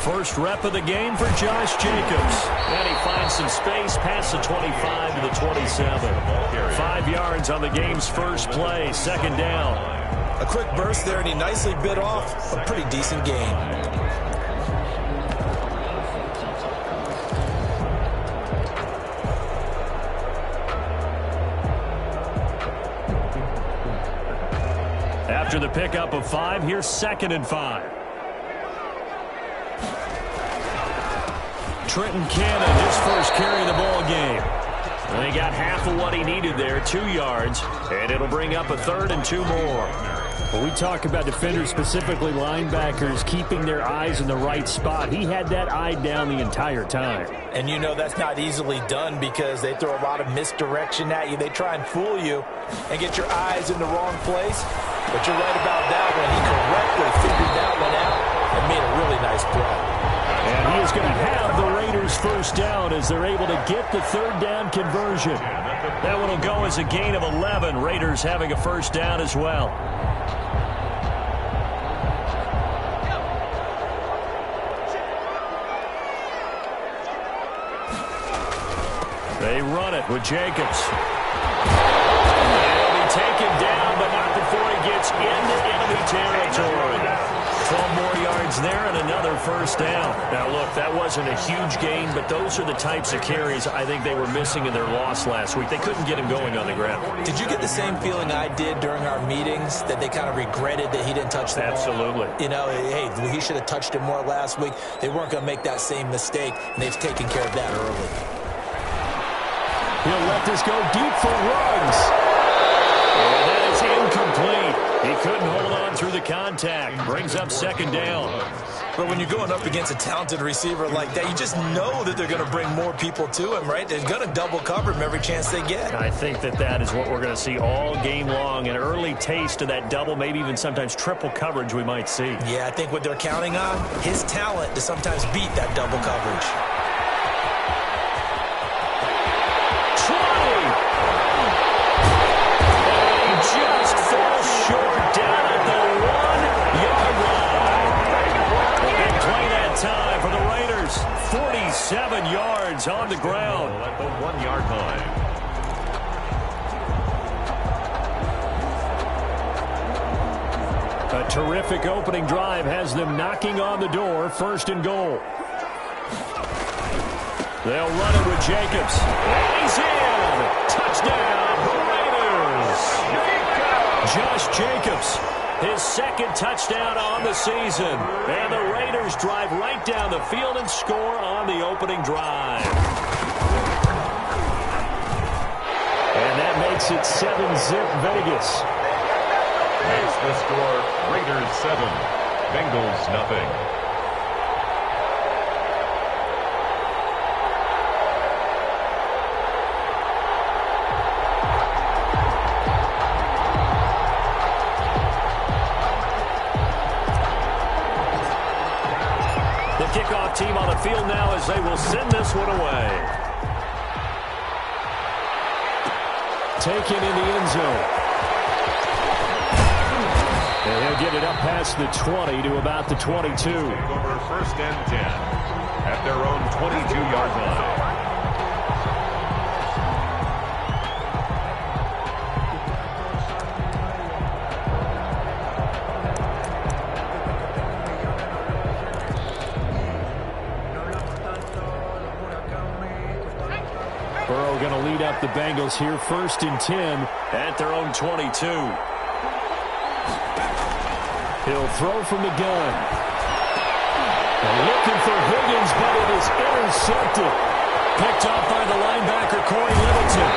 First rep of the game for Josh Jacobs. And he finds some space past the 25 to the 27. 5 yards on the game's first play, second down. A quick burst there, and he nicely bit off a pretty decent gain. After the pickup of 5, here's 2nd and 5. Trenton Cannon, his first carry of the ball game. And he got half of what he needed there, 2 yards, and it'll bring up a 3rd and 2 more. When we talk about defenders, specifically linebackers, keeping their eyes in the right spot, he had that eye down the entire time. And you know that's not easily done because they throw a lot of misdirection at you. They try and fool you and get your eyes in the wrong place. But you're right about that one. He correctly figured that one out and made a really nice play. And he is going to have the Raiders first down as they're able to get the 3rd down conversion. That one will go as a gain of 11. Raiders having a first down as well. They run it with Jacobs. He'll be taken down, but not before he gets into enemy territory. 12 more yards there and another first down. Now, look, that wasn't a huge gain, but those are the types of carries I think they were missing in their loss last week. They couldn't get him going on the ground. Did you get the same feeling I did during our meetings, that they kind of regretted that he didn't touch the ball? Absolutely. You know, hey, he should have touched it more last week. They weren't going to make that same mistake, and they've taken care of that early. He'll let this go deep for Ruggs. And that is incomplete. He couldn't hold on through the contact. Brings up 2nd down. But when you're going up against a talented receiver like that, you just know that they're going to bring more people to him, right? They're going to double cover him every chance they get. I think that is what we're going to see all game long. An early taste of that double, maybe even sometimes triple coverage we might see. Yeah, I think what they're counting on, his talent to sometimes beat that double coverage. Just falls short down at the 1-yard line. A big play that time for the Raiders. 47 yards on the ground at the 1-yard line. A terrific opening drive has them knocking on the door, 1st and goal. They'll run it with Jacobs. And he's in. Touchdown, Raiders. Josh Jacobs, his 2nd touchdown on the season. And the Raiders drive right down the field and score on the opening drive. And that makes it 7-zip Vegas. That's the score. Raiders 7, Bengals nothing. Kickoff team on the field now as they will send this one away. Taken in the end zone. And he'll get it up past the 20 to about the 22. Over 1st and 10 at their own 22-yard line. Going to lead up the Bengals here, 1st and 10 at their own 22. He'll throw from the gun. And looking for Higgins, but it is intercepted. Picked off by the linebacker, Corey Littleton.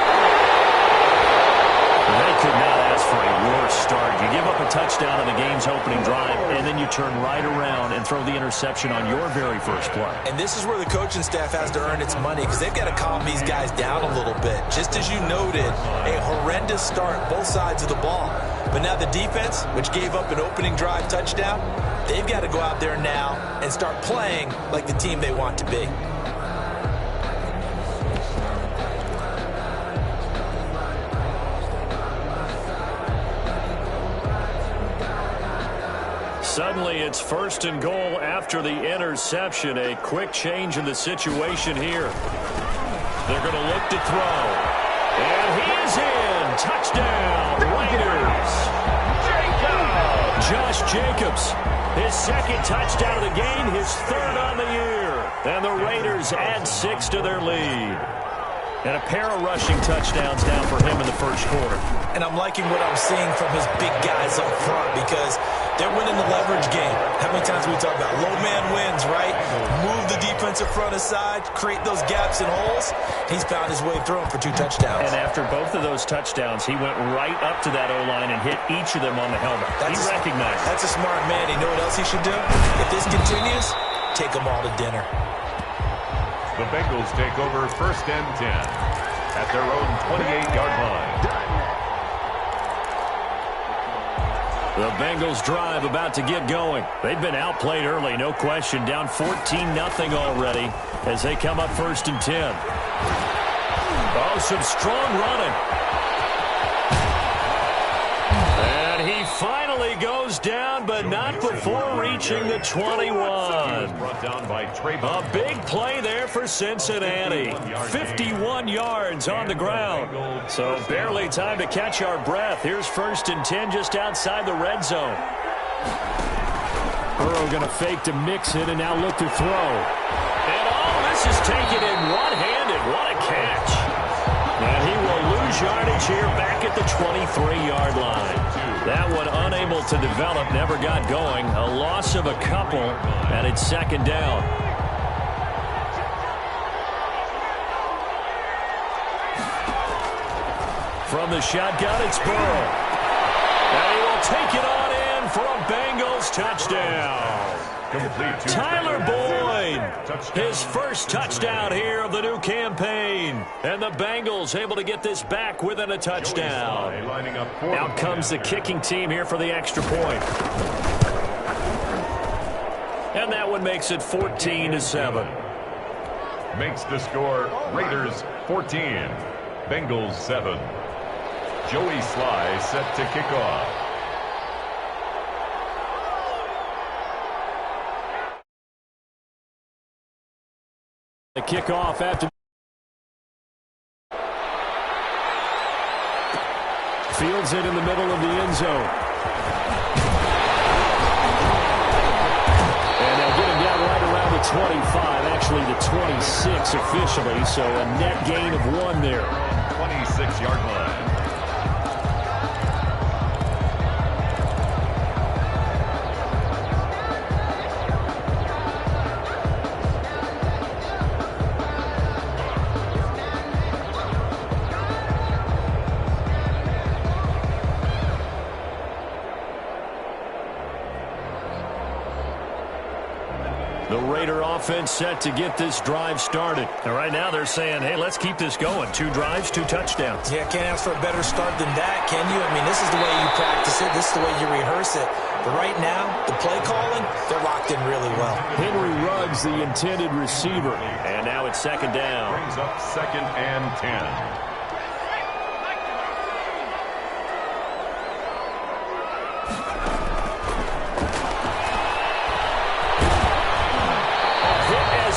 They could not ask for a worse start. You give up a touchdown on the game's opening drive, and then you turn right around and throw the interception on your very first play. And this is where the coaching staff has to earn its money because they've got to calm these guys down a little bit. Just as you noted, a horrendous start, both sides of the ball. But now the defense, which gave up an opening drive touchdown, they've got to go out there now and start playing like the team they want to be. Suddenly it's 1st and goal after the interception. A quick change in the situation here. They're going to look to throw. And he is in. Touchdown, Raiders. Josh Jacobs, his 2nd touchdown of the game, his 3rd on the year. And the Raiders add 6 to their lead. And a pair of rushing touchdowns now for him in the 1st quarter. And I'm liking what I'm seeing from his big guys up front because they're winning the leverage game. How many times we talk about low man wins, right? Move the defensive front aside, create those gaps and holes. He's found his way through them for 2 touchdowns. And after both of those touchdowns, he went right up to that O-line and hit each of them on the helmet. He recognized it. That's a smart man. You know what else he should do? If this continues, take them all to dinner. The Bengals take over 1st and 10 at their own 28-yard line. The Bengals drive about to get going. They've been outplayed early, no question. Down 14-0 already as they come up 1st and 10. Oh, some strong running. And he finally goes down, but not before reaching the 21. A big play there for Cincinnati. 51 yards on the ground. So barely time to catch our breath. Here's 1st and 10 just outside the red zone. Burrow going to fake to mix it and now look to throw. And all this is taken in one-handed. What a catch. And he will lose yardage here back at the 23-yard line. That one unable to develop, never got going. A loss of a couple, and it's 2nd down. From the shotgun, it's Burrow. And he will take it on in for a Bengals touchdown. Tyler Boyd, his 1st touchdown here of the new campaign. And the Bengals able to get this back within a touchdown. Out comes the kicking team here for the extra point. And that one makes it 14-7. Makes the score Raiders 14, Bengals 7. Joey Sly set to kick off. The kickoff after fields it in the middle of the end zone. And they'll get him down right around the 25, actually the 26 officially, so a net gain of 1 there. 26-yard line. The Raider offense set to get this drive started. And right now they're saying, hey, let's keep this going. 2 drives, 2 touchdowns. Yeah, can't ask for a better start than that, can you? I mean, this is the way you practice it. This is the way you rehearse it. But right now, the play calling, they're locked in really well. Henry Ruggs, the intended receiver. And now it's 2nd down. Brings up 2nd and 10.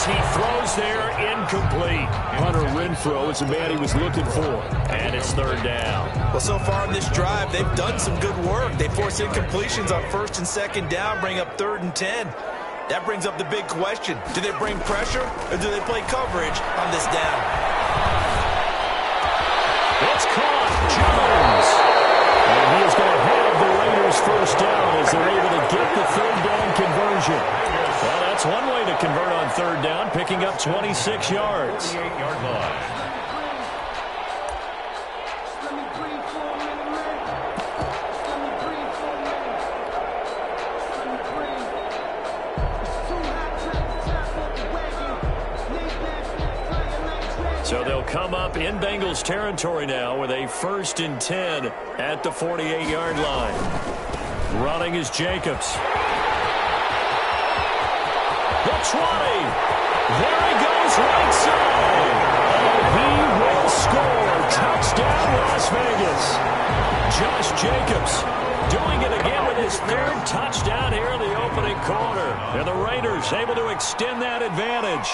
He throws there, incomplete. Hunter Renfrow is the man he was looking for. And it's 3rd down. Well, so far in this drive, they've done some good work. They force incompletions on 1st and 2nd down, bring up 3rd and 10. That brings up the big question. Do they bring pressure or do they play coverage on this down? It's caught. Jones. And he is going to have the Raiders 1st down as they're able to get the 3rd down conversion. Well, that's one way to convert on 3rd down, picking up 26 yards. 28-yard line. So they'll come up in Bengals territory now with a 1st and 10 at the 48-yard line. Running is Jacobs. The 20. There he goes right side. And he will score. Touchdown, Las Vegas. Josh Jacobs doing it again with his third touchdown here in the opening quarter. And the Raiders able to extend that advantage.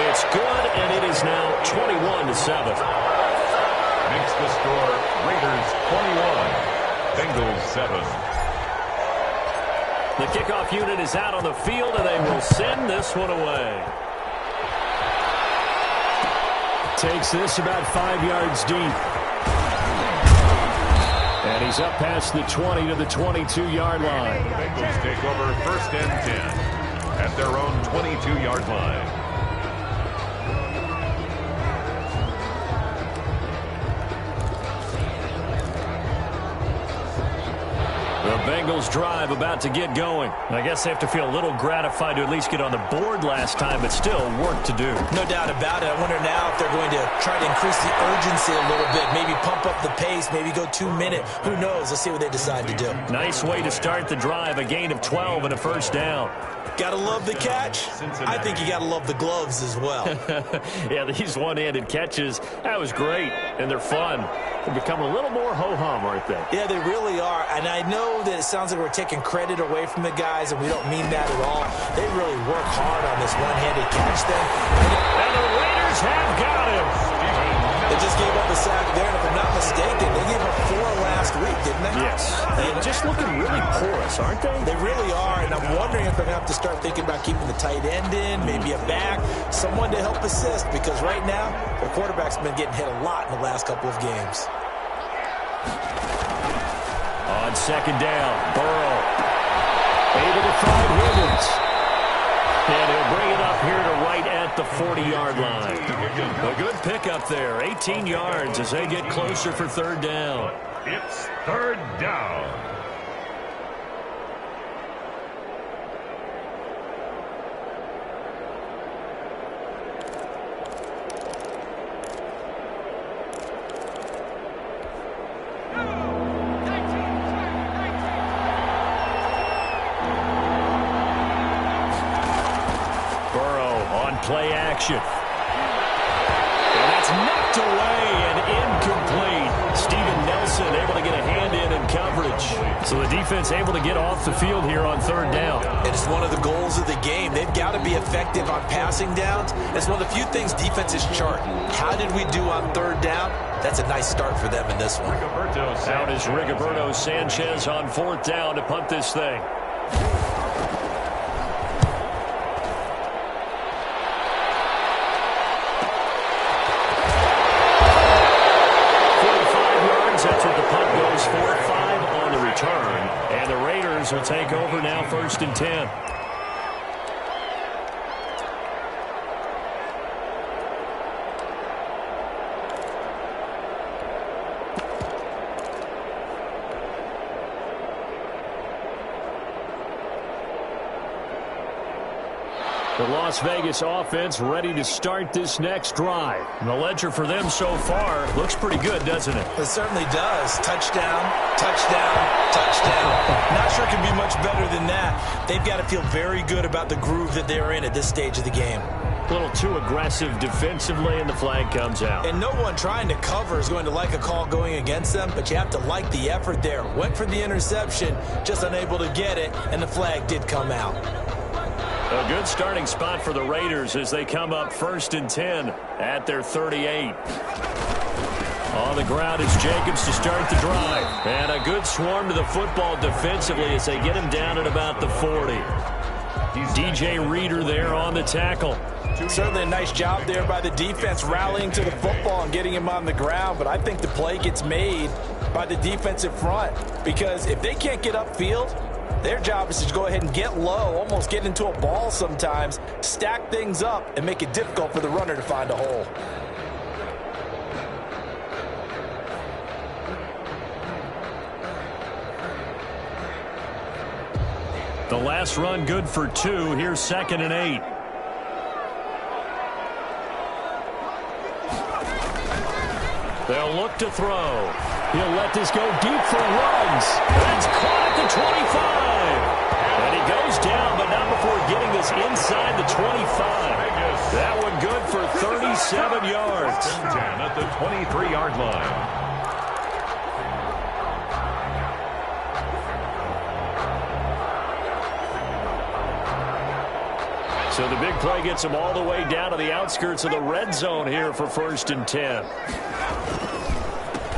It's good, and it is now 21-7. Makes the score Raiders 21, Bengals 7. The kickoff unit is out on the field, and they will send this one away. Takes this about 5 yards deep. And he's up past the 20 to the 22-yard line. The Bengals take over 1st and 10 at their own 22-yard line. The Bengals drive about to get going. I guess they have to feel a little gratified to at least get on the board last time, but still work to do. No doubt about it. I wonder now if they're going to try to increase the urgency a little bit, maybe pump up the pace, maybe go 2 minute. Who knows? Let's see what they decide to do. Nice way to start the drive, a gain of 12 and a first down. Gotta love the catch. I think you gotta love the gloves as well. Yeah, these one-handed catches, that was great, and they're fun. They become a little more ho-hum, aren't they? Yeah, they really are, and I know that it sounds like we're taking credit away from the guys, and we don't mean that at all. They really work hard on this one-handed catch thing. And the Raiders have got him. They just gave up a sack there, and if I'm not mistaken, they gave up 4 last week, didn't they? Yes. They're just looking really porous, aren't they? They really are, and I'm wondering if they're going to have to start thinking about keeping the tight end in, maybe a back, someone to help assist, because right now, their quarterback's been getting hit a lot in the last couple of games. On second down, Burrow able to find Wiggins. And he'll bring it up here to right at the 40-yard line. A good pickup there, 18 yards as they get closer for third down. It's third down. Play action. And that's knocked away and incomplete. Steven Nelson able to get a hand in coverage. So the defense able to get off the field here on third down. It is one of the goals of the game. They've got to be effective on passing downs. It's one of the few things defenses chart. How did we do on third down? That's a nice start for them in this one. Out is Rigoberto Sanchez on fourth down to punt this thing. 45 yards, that's what the punt goes for. 5 on the return. And the Raiders will take over now, 1st and 10. The Las Vegas offense ready to start this next drive. And the ledger for them so far looks pretty good, doesn't it? It certainly does. Touchdown, touchdown, touchdown. Not sure it can be much better than that. They've got to feel very good about the groove that they're in at this stage of the game. A little too aggressive defensively, and the flag comes out. And no one trying to cover is going to like a call going against them, but you have to like the effort there. Went for the interception, just unable to get it, and the flag did come out. A good starting spot for the Raiders as they come up 1st and 10 at their 38. On the ground is Jacobs to start the drive. And a good swarm to the football defensively as they get him down at about the 40. DJ Reader there on the tackle. Certainly a nice job there by the defense rallying to the football and getting him on the ground, but I think the play gets made by the defensive front because if they can't get upfield, their job is to go ahead and get low, almost get into a ball sometimes, stack things up, and make it difficult for the runner to find a hole. The last run good for 2. Here's 2nd and 8. They'll look to throw. He'll let this go deep for Ruggs. That's caught at the 25. And he goes down, but not before getting this inside the 25. That one good for 37 yards. 10 at the 23-yard line. So the big play gets him all the way down to the outskirts of the red zone here for 1st and 10.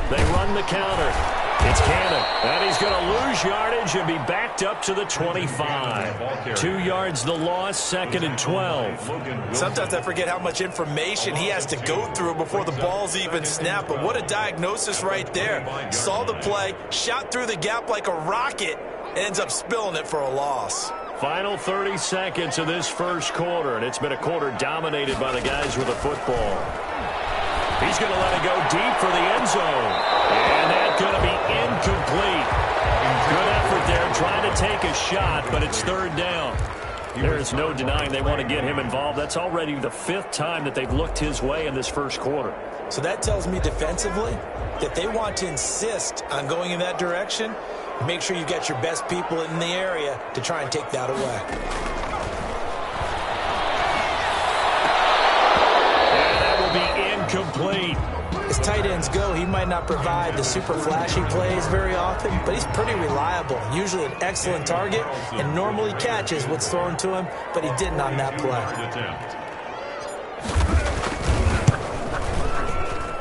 They run the counter. It's Cannon. And he's going to lose yardage and be backed up to the 25. 2 yards the loss, 2nd and 12. Sometimes I forget how much information he has to go through before the ball's even snapped. But what a diagnosis right there. Saw the play, shot through the gap like a rocket, and ends up spilling it for a loss. Final 30 seconds of this first quarter, and it's been a quarter dominated by the guys with the football. He's going to let it go deep for the end zone. And that's going to be incomplete. Good effort there trying to take a shot, but it's 3rd down. There is no denying they want to get him involved. That's already the 5th time that they've looked his way in this first quarter. So that tells me defensively that they want to insist on going in that direction. Make sure you get your best people in the area to try and take that away. And that will be incomplete. As tight ends go, he might not provide the super flashy plays very often, but he's pretty reliable. Usually an excellent target and normally catches what's thrown to him, but he didn't on that play.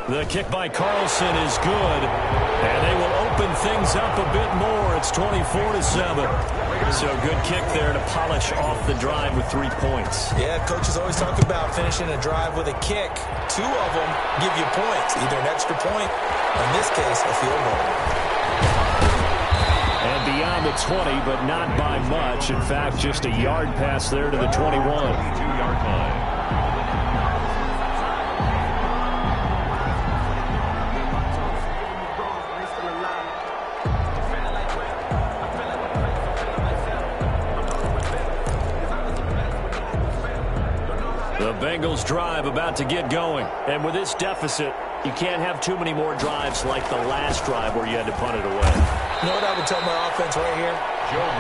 The kick by Carlson is good, and they will open things up a bit more. It's 24-7. So good kick there to polish off the drive with 3 points. Yeah, coaches always talk about finishing a drive with a kick. 2 of them give you points, either an extra point, or in this case, a field goal. And beyond the 20, but not by much. In fact, just a yard pass there to the 21. 2-yard line. The Bengals drive about to get going. And with this deficit, you can't have too many more drives like the last drive where you had to punt it away. You know what I would tell my offense right here?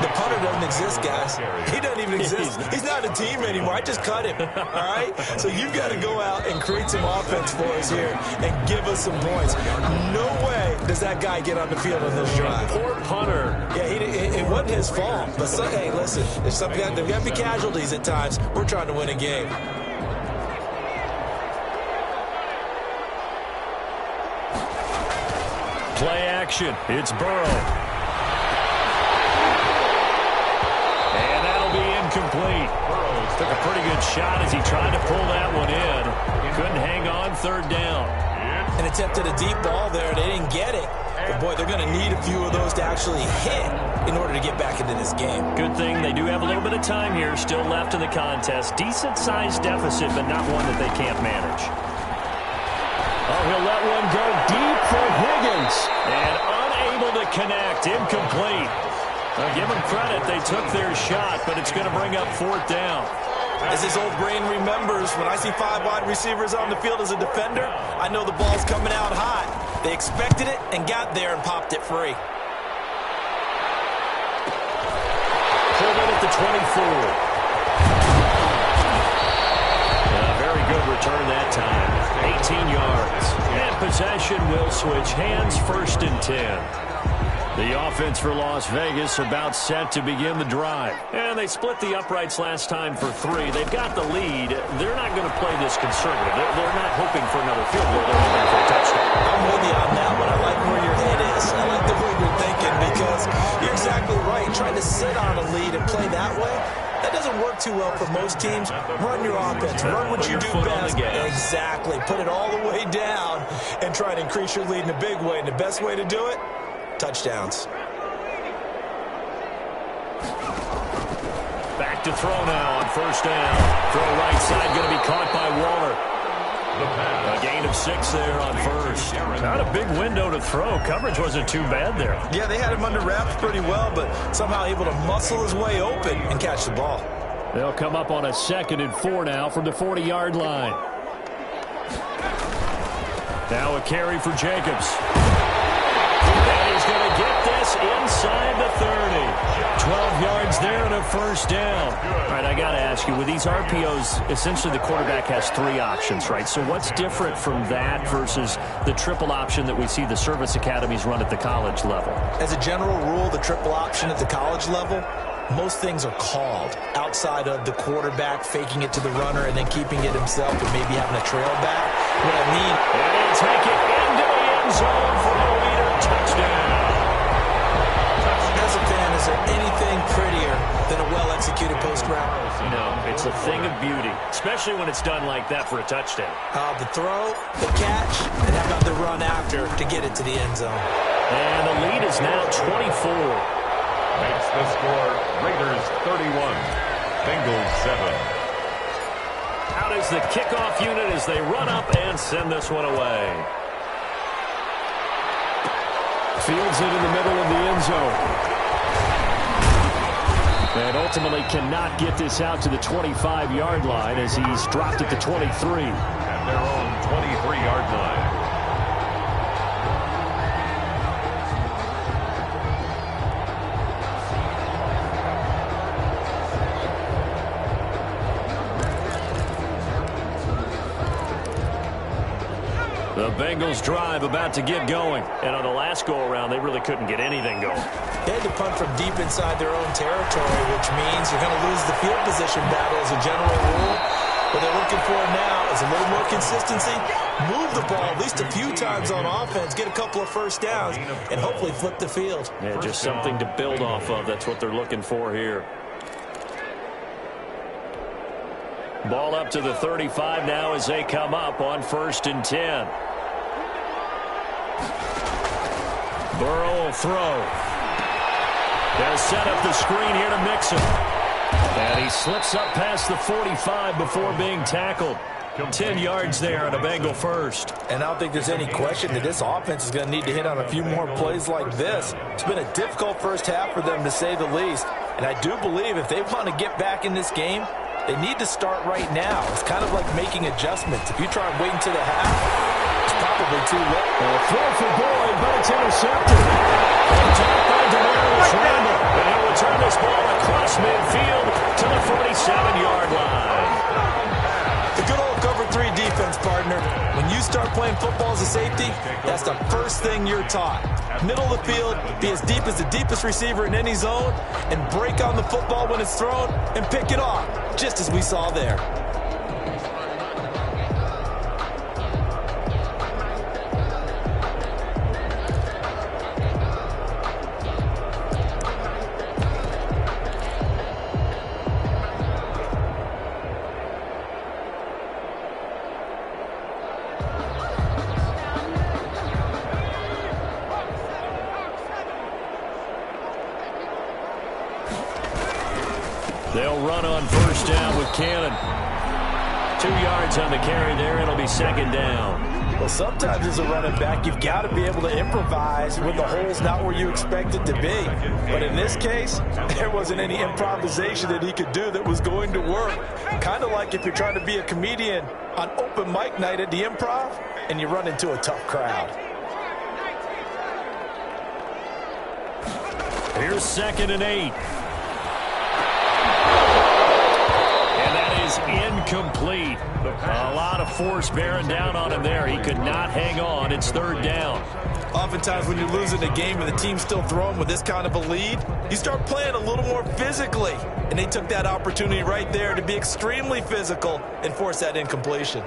The punter doesn't exist, guys. He doesn't even exist. He's not a team anymore. I just cut him, all right? So you've got to go out and create some offense for us here and give us some points. No way does that guy get on the field on this drive. Poor punter. Yeah, it wasn't his fault. But, hey, listen, there's got to be casualties at times. We're trying to win a game. Play action. It's Burrow. And that'll be incomplete. Burrow took a pretty good shot as he tried to pull that one in. Couldn't hang on, 3rd down. And attempted a deep ball there. They didn't get it. But, boy, they're going to need a few of those to actually hit in order to get back into this game. Good thing they do have a little bit of time here still left in the contest. Decent-sized deficit, but not one that they can't manage. Oh, he'll let one go deep for Higgins. And unable to connect. Incomplete. Now, give them credit. They took their shot, but it's going to bring up 4th down. As his old brain remembers, when I see 5 wide receivers on the field as a defender, I know the ball's coming out hot. They expected it and got there and popped it free. Pulled in at the 24. Very good return that time. 18 yards. And possession will switch hands, 1st and 10. The offense for Las Vegas about set to begin the drive. And they split the uprights last time for 3. They've got the lead. They're not going to play this conservative. They're not hoping for another field goal. They're hoping for a touchdown. I'm with you on that one. I like where your head is. I like the way you're thinking because you're exactly right. Trying to sit on a lead and play that way, that doesn't work too well for most teams. Run your offense. Run what you do best. Exactly. Put it all the way down and try to increase your lead in a big way. And the best way to do it, touchdowns. Back to throw now on 1st down. Throw right side, going to be caught by Waller. A gain of 6 there on 1st. Not a big window to throw. Coverage wasn't too bad there. Yeah, they had him under wraps pretty well, but somehow able to muscle his way open and catch the ball. They'll come up on a 2nd and 4 now from the 40-yard line. Now a carry for Jacobs. And he's going to get this inside the 30. 12 yards there and a first down. All right, I got to ask you, with these RPOs, essentially the quarterback has 3 options, right? So what's different from that versus the triple option that we see the service academies run at the college level? As a general rule, the triple option at the college level, most things are called outside of the quarterback faking it to the runner and then keeping it himself and maybe having a trail back. What I mean, and take it into the end zone for a leader touchdown. As a fan, is there anything prettier than a well-executed post route? No, it's a thing of beauty, especially when it's done like that for a touchdown. The throw, the catch, and how about the run after to get it to the end zone? And the lead is now 24. Makes the score Raiders 31, Bengals 7. Out is the kickoff unit as they run up and send this one away. Fields it in the middle of the end zone. And ultimately cannot get this out to the 25-yard line as he's dropped at the 23. At their own 23-yard line. The Bengals drive about to get going. And on the last go-around, they really couldn't get anything going. They had to punt from deep inside their own territory, which means you're going to lose the field position battle as a general rule. What they're looking for now is a little more consistency, move the ball at least a few times on offense, get a couple of first downs, and hopefully flip the field. Yeah, just something to build off of. That's what they're looking for here. Ball up to the 35 now as they come up on 1st and 10. Burrow will throw. They'll set up the screen here to Mixon. And he slips up past the 45 before being tackled. 10 yards there on a Bengal first. And I don't think there's any question that this offense is going to need to hit on a few more plays like this. It's been a difficult first half for them, to say the least. And I do believe if they want to get back in this game, they need to start right now. It's kind of like making adjustments. If you try and wait until the half, it's probably too late. Throw for Boyd, but it's intercepted. Attacked by Demarius Randall. And he'll return this ball across midfield to the 47-yard line. The good old cover 3 defense, partner. When you start playing football as a safety, that's the first thing you're taught. Middle of the field, be as deep as the deepest receiver in any zone, and break on the football when it's thrown and pick it off, just as we saw there. They'll run on 1st down with Cannon. 2 yards on the carry there. It'll be 2nd down. Well, sometimes as a running back, you've got to be able to improvise when the hole's not where you expect it to be. But in this case, there wasn't any improvisation that he could do that was going to work. Kind of like if you're trying to be a comedian on open mic night at the Improv and you run into a tough crowd. Here's 2nd and 8. Incomplete. A lot of force bearing down on him there. He could not hang on. It's 3rd down. Oftentimes when you're losing a game and the team's still throwing with this kind of a lead, you start playing a little more physically. And they took that opportunity right there to be extremely physical and force that incompletion.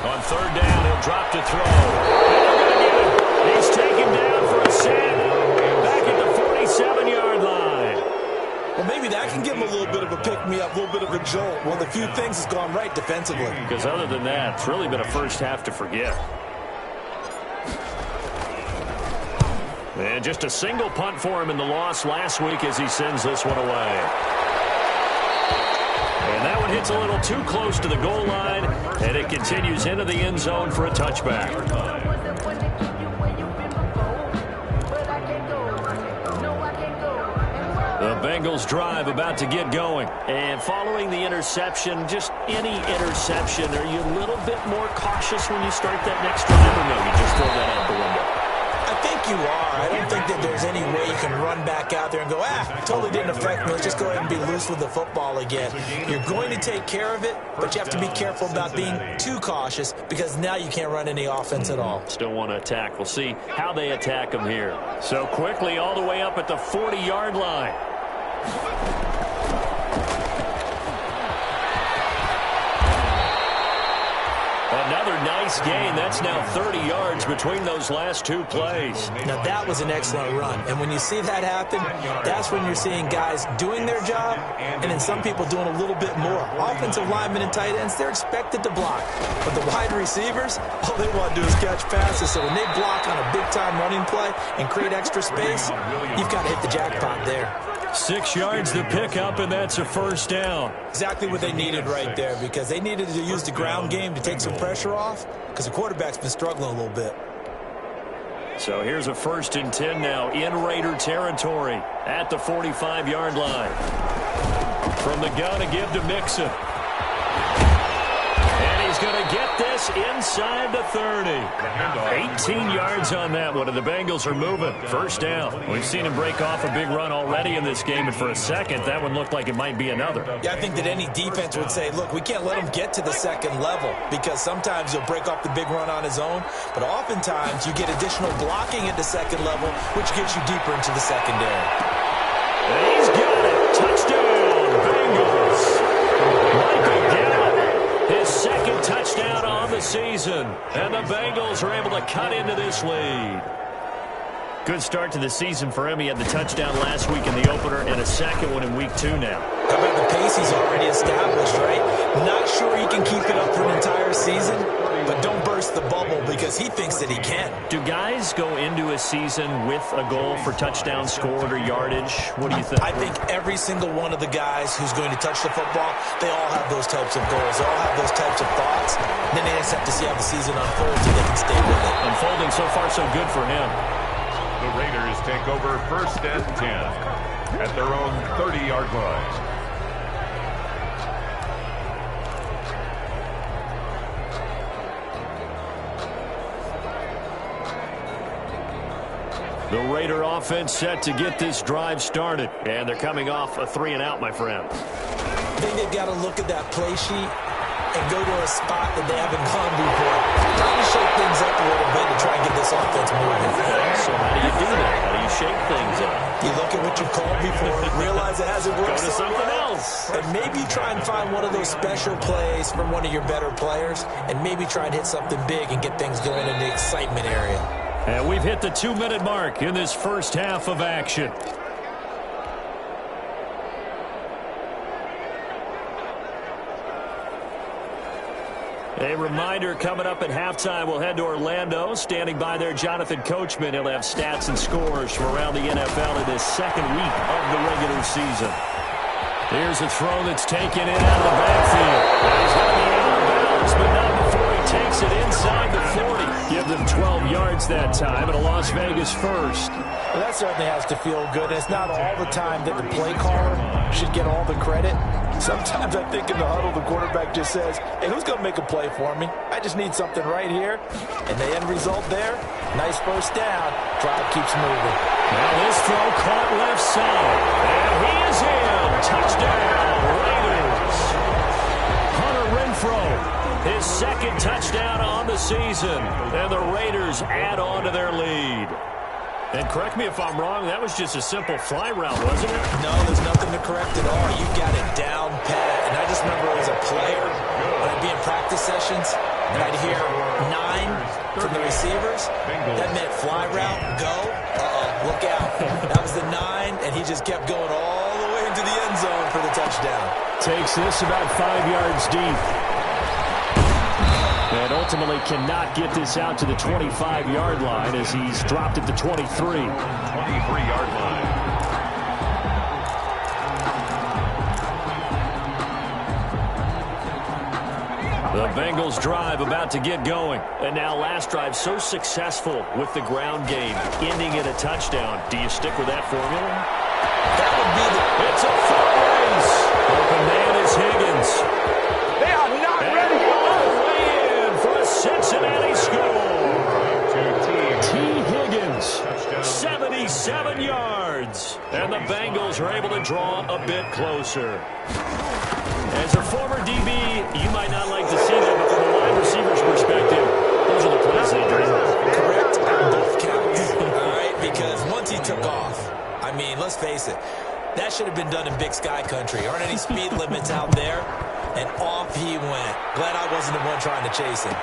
On 3rd down, he'll drop to throw. He's taken down for a sack. Back at the 47-yard line. Well, maybe that can give him a little bit of a pick-me-up, a little bit of a jolt. Well, the few things has gone right defensively. Because other than that, it's really been a first half to forget. And just a single punt for him in the loss last week as he sends this one away. And that one hits a little too close to the goal line, and it continues into the end zone for a touchback. The Bengals drive about to get going. And following the interception, just any interception, are you a little bit more cautious when you start that next drive, or no, you just throw that out the window? I think you are. I don't think that there's any way you can run back out there and go, totally didn't affect me. Let's just go ahead and be loose with the football again. You're going to take care of it, but you have to be careful about being too cautious because now you can't run any offense at all. Still want to attack. We'll see how they attack them here. So quickly all the way up at the 40-yard line. Another nice gain. That's now 30 yards between those last two plays. Now, that was an excellent run. And when you see that happen, that's when you're seeing guys doing their job and then some people doing a little bit more. Offensive linemen and tight ends, they're expected to block. But the wide receivers, all they want to do is catch passes. So when they block on a big-time running play and create extra space, you've got to hit the jackpot there. 6 yards the pickup, and that's a first down. Exactly what they needed right there because they needed to use the ground game to take some pressure off because the quarterback's been struggling a little bit. So here's a 1st and 10 now in Raider territory at the 45-yard line. From the gun, a give to Mixon. And he's going to get this inside the 30. 18 yards on that one, and the Bengals are moving. First down. We've seen him break off a big run already in this game, and for a second, that one looked like it might be another. Yeah, I think that any defense would say, look, we can't let him get to the second level because sometimes he'll break off the big run on his own, but oftentimes you get additional blocking at the second level, which gets you deeper into the secondary. And he's got it. Touchdown, Bengals. Michael Gallup, his second touchdown on the season. And the Bengals are able to cut into this lead. Good start to the season for him. He had the touchdown last week in the opener and a second one in week 2 now. How about the pace he's already established, right? Not sure he can keep it up for an entire season, but don't burst the bubble because he thinks that he can. Do guys go into a season with a goal for touchdown scored or yardage? What do you think? I think every single one of the guys who's going to touch the football, they all have those types of goals. They all have those types of thoughts. Then they just have to see how the season unfolds and they can stay with it. Unfolding so far so good for him. The Raiders take over 1st and 10 at their own 30-yard line. The Raider offense set to get this drive started. And they're coming off a 3-and-out, my friend. I think they've got to look at that play sheet and go to a spot that they haven't gone before. Trying to shake things up a little bit to try and get this offense moving. So how do you do that? How do you shake things up? You look at what you've called before, realize it hasn't worked. Go to something else. And maybe try and find one of those special plays from one of your better players, and maybe try and hit something big and get things going in the excitement area. And we've hit the 2-minute mark in this first half of action. A reminder, coming up at halftime, we'll head to Orlando. Standing by there, Jonathan Coachman. He'll have stats and scores from around the NFL in his second week of the regular season. Here's a throw that's taken in out of the backfield. He's going to be out of bounds, but not before he takes it inside the 40. Give them 12 yards that time, and a Las Vegas first. Well, that certainly has to feel good. It's not all the time that the play caller should get all the credit. Sometimes I think in the huddle, the quarterback just says, hey, who's going to make a play for me? I just need something right here. And the end result there, nice first down. Drive keeps moving. Now this throw caught left side. And he is in. Touchdown, Raiders. Hunter Renfrow, his second touchdown on the season. And the Raiders add on to their lead. And correct me if I'm wrong, that was just a simple fly route, wasn't it? No, there's nothing to correct at all. You got it down pat. And I just remember as a player, when I'd be in practice sessions, and I'd hear 9 from the receivers. That meant fly route, go, look out. That was the 9, and he just kept going all the way into the end zone for the touchdown. Takes this about 5 yards deep. And ultimately cannot get this out to the 25-yard line as he's dropped at the 23. 23-yard line. The Bengals drive about to get going. And now last drive so successful with the ground game, ending in a touchdown. Do you stick with that formula? That would be the... It's a foot race. Open man is Higgins. They are not ready. All the way in for a Cincinnati score. T. Higgins, 77 yards. And the Bengals are able to draw a bit closer. As a former DB, you might not like to see that, but from a wide receiver's perspective, those are the plays they dream of. Correct on both counts. All right, because once he took off, I mean, let's face it, that should have been done in Big Sky Country. Aren't any speed limits out there? And off he went. Glad I wasn't the one trying to chase him.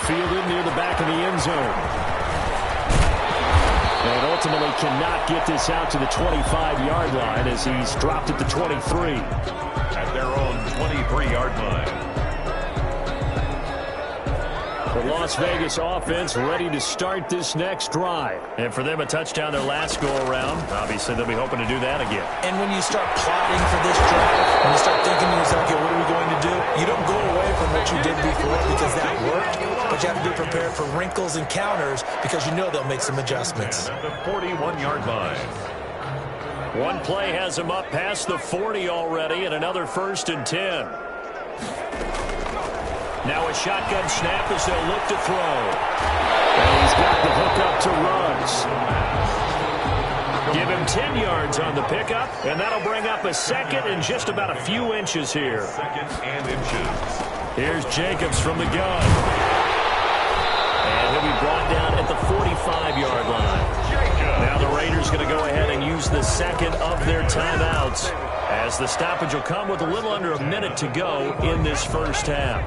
Fielded near the back of the end zone. And ultimately cannot get this out to the 25-yard line as he's dropped at the 23. At their own 23-yard line. The Las Vegas offense ready to start this next drive. And for them, a touchdown their last go-around. Obviously, they'll be hoping to do that again. And when you start plotting for this drive, when you start thinking to yourself, okay, what are we going to do? You don't go away from what you did before because that worked, but you have to be prepared for wrinkles and counters because you know they'll make some adjustments. At the 41-yard line. One play has him up past the 40 already, and another 1st and 10. Now a shotgun snap as they'll look to throw. And he's got the hook up to Ruggs. Give him 10 yards on the pickup, and that'll bring up a second and just about a few inches here. Second and inches. Here's Jacobs from the gun. And he'll be brought down at the 45-yard line. Now the Raiders going to go ahead and use the second of their timeouts as the stoppage will come with a little under a minute to go in this first half.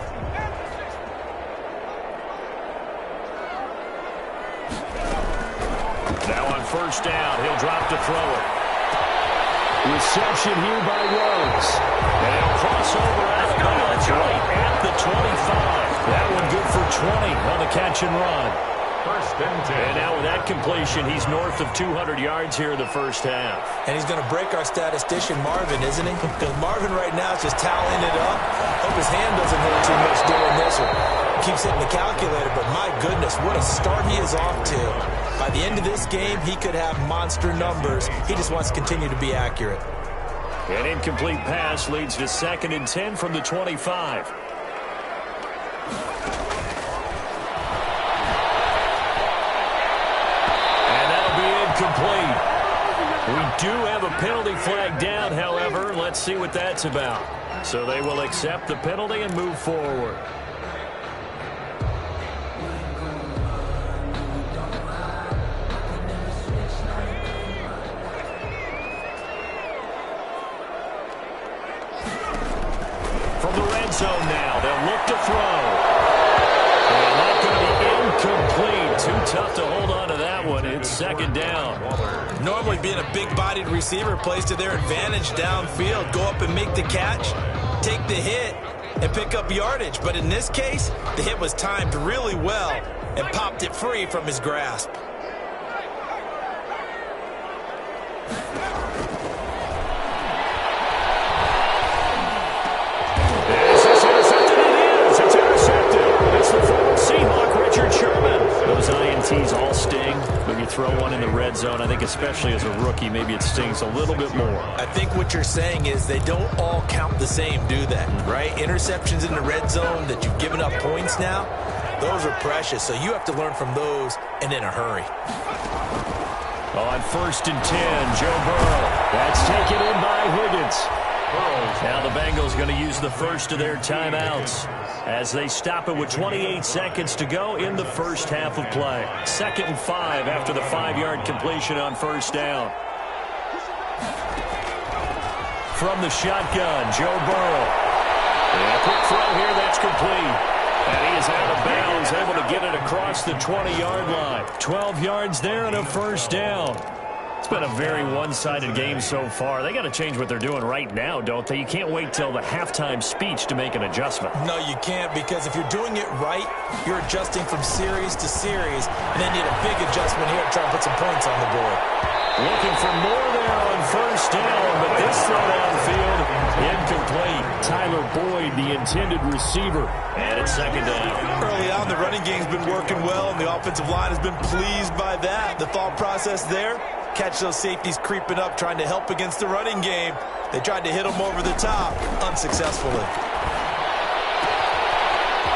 Now on first down, he'll drop to throw it. Reception here by Ruggs. And he'll cross over out of bounds right at the 25. That one good for 20 on the catch and run. First and 10. And now with that completion, he's north of 200 yards here in the first half. And he's going to break our statistician, Marvin, isn't he? Because Marvin right now is just toweling it up. Hope his hand doesn't hurt too much doing this or keeps hitting the calculator. But my goodness, what a start he is off to. By the end of this game, he could have monster numbers. He just wants to continue to be accurate. An incomplete pass leads to 2nd and 10 from the 25. Complete. We do have a penalty flag down, however. Let's see what that's about. So they will accept the penalty and move forward. From the red zone now, they'll look to throw. And that's going to be incomplete. Too tough to hold on to that one. It's 2nd down. Normally being a big-bodied receiver plays to their advantage downfield. Go up and make the catch, take the hit, and pick up yardage. But in this case, the hit was timed really well and popped it free from his grasp. Is this intercepted? It is. It's intercepted. It's the former Seahawk, Richard Sherman. Those INTs all sting. When you throw one in the red zone, I think especially as a rookie, maybe it stings a little bit more. I think what you're saying is they don't all count the same, do they? Right? Interceptions in the red zone that you've given up points now, those are precious. So you have to learn from those and in a hurry. On 1st and 10, Joe Burrow. That's taken in by Higgins. Now the Bengals going to use the first of their timeouts as they stop it with 28 seconds to go in the first half of play. 2nd and 5 after the 5-yard completion on first down. From the shotgun, Joe Burrow. And a quick throw here, that's complete. And he is out of bounds, able to get it across the 20-yard line. 12 yards there and a first down. It's been a very one-sided game so far. They got to change what they're doing right now, don't they? You can't wait till the halftime speech to make an adjustment. No, you can't, because if you're doing it right, you're adjusting from series to series, and then you need a big adjustment here to try and put some points on the board. Looking for more there on first down, but this throw downfield, incomplete. Tyler Boyd, the intended receiver, and it's 2nd down. Early on, the running game's been working well, and the offensive line has been pleased by that. The thought process there, catch those safeties creeping up, trying to help against the running game. They tried to hit them over the top, unsuccessfully.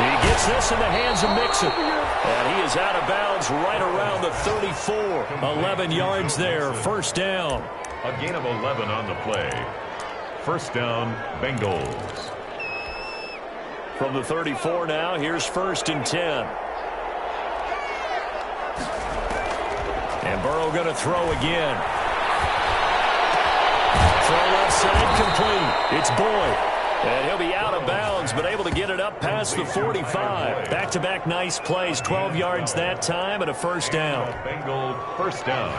He gets this in the hands of Mixon. And he is out of bounds right around the 34. 11 yards there, first down. A gain of 11 on the play. First down, Bengals. From the 34 now, here's 1st and 10. And Burrow going to throw again. Throw left side complete. It's Boyd. And he'll be out of bounds, but able to get it up past the 45. Back-to-back nice plays. 12 yards that time and a first down. Bengal first down.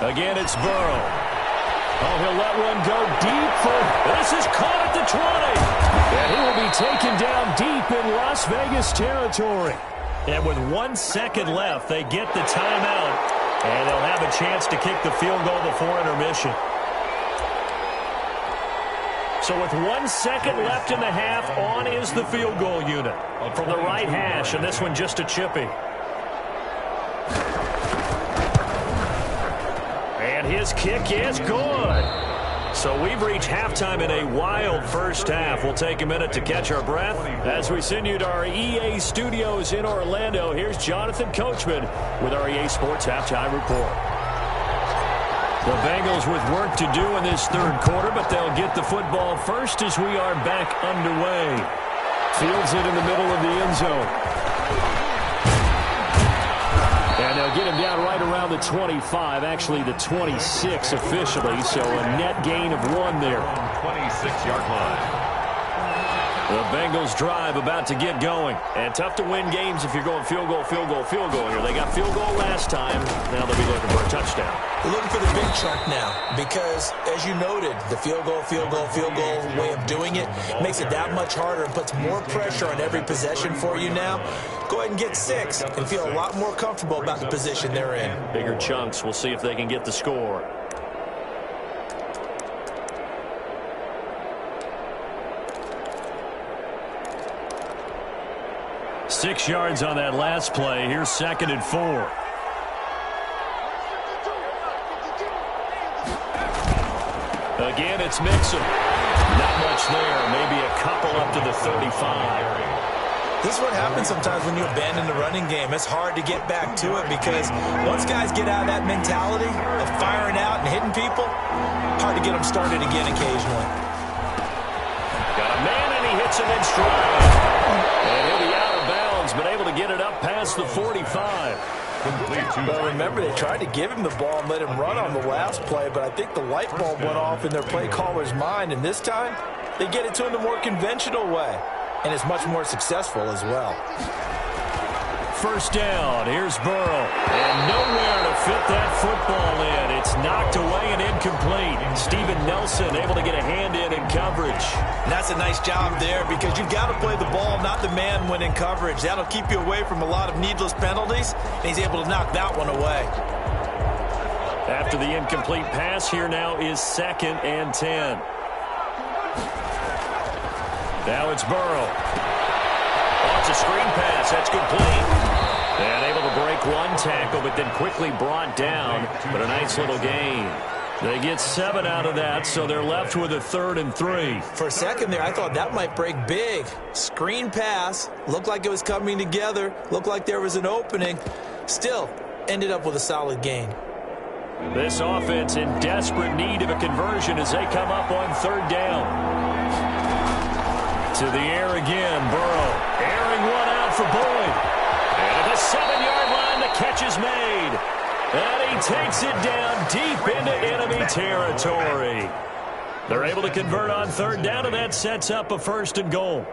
Again, it's Burrow. Oh, he'll let one go deep for... This is caught at the 20. And he will be taken down deep in Las Vegas territory. And with 1 second left, they get the timeout. And they'll have a chance to kick the field goal before intermission. So with 1 second left in the half, on is the field goal unit. From the right hash, and this one just a chippy. And his kick is good. So we've reached halftime in a wild first half. We'll take a minute to catch our breath as we send you to our EA studios in Orlando. Here's Jonathan Coachman with our EA Sports Halftime Report. The Bengals with work to do in this third quarter, but they'll get the football first as we are back underway. Fields it in the middle of the end zone. And they'll get him down right around the 25, actually the 26 officially, so a net gain of 1 there. 26-yard line. The Bengals drive about to get going. And tough to win games if you're going field goal, field goal, field goal here. They got field goal last time. Now they'll be looking for a touchdown. They're looking for the big chunk now because, as you noted, the field goal way of doing it makes it that much harder and puts more pressure on every possession for you now. Go ahead and get 6 and feel a lot more comfortable about the position they're in. Bigger chunks. We'll see if they can get the score. Six yards on that last play. Here's 2nd and 4. Again, it's Mixon. Not much there. Maybe a couple up to the 35. This is what happens sometimes when you abandon the running game. It's hard to get back to it because once guys get out of that mentality of firing out and hitting people, hard to get them started again occasionally. Got a man and he hits him in stride. And he'll be out of bounds, but able to get it up past the 45. But remember, they tried to give him the ball and let him run on the last play, but I think the light bulb went off in their play caller's mind, and this time they get it to him the more conventional way, and it's much more successful as well. First down, here's Burrow, and nowhere to fit that football in. It's knocked away and incomplete. Steven Nelson able to get a hand in coverage. And that's a nice job there because you've got to play the ball, not the man when in coverage. That'll keep you away from a lot of needless penalties, and he's able to knock that one away. After the incomplete pass, here now is 2nd and 10. Now it's Burrow. Oh, it's a screen pass. That's complete. And able to break one tackle, but then quickly brought down. But a nice little gain. They get 7 out of that, so they're left with a 3rd and 3. For a second there, I thought that might break big. Screen pass. Looked like it was coming together. Looked like there was an opening. Still, ended up with a solid gain. This offense in desperate need of a conversion as they come up on 3rd down. To the air again, Burrow. Airing one out for Boyd. And at the 7-yard line, the catch is made. And he takes it down deep into enemy territory. They're able to convert on 3rd down, and that sets up a 1st and goal.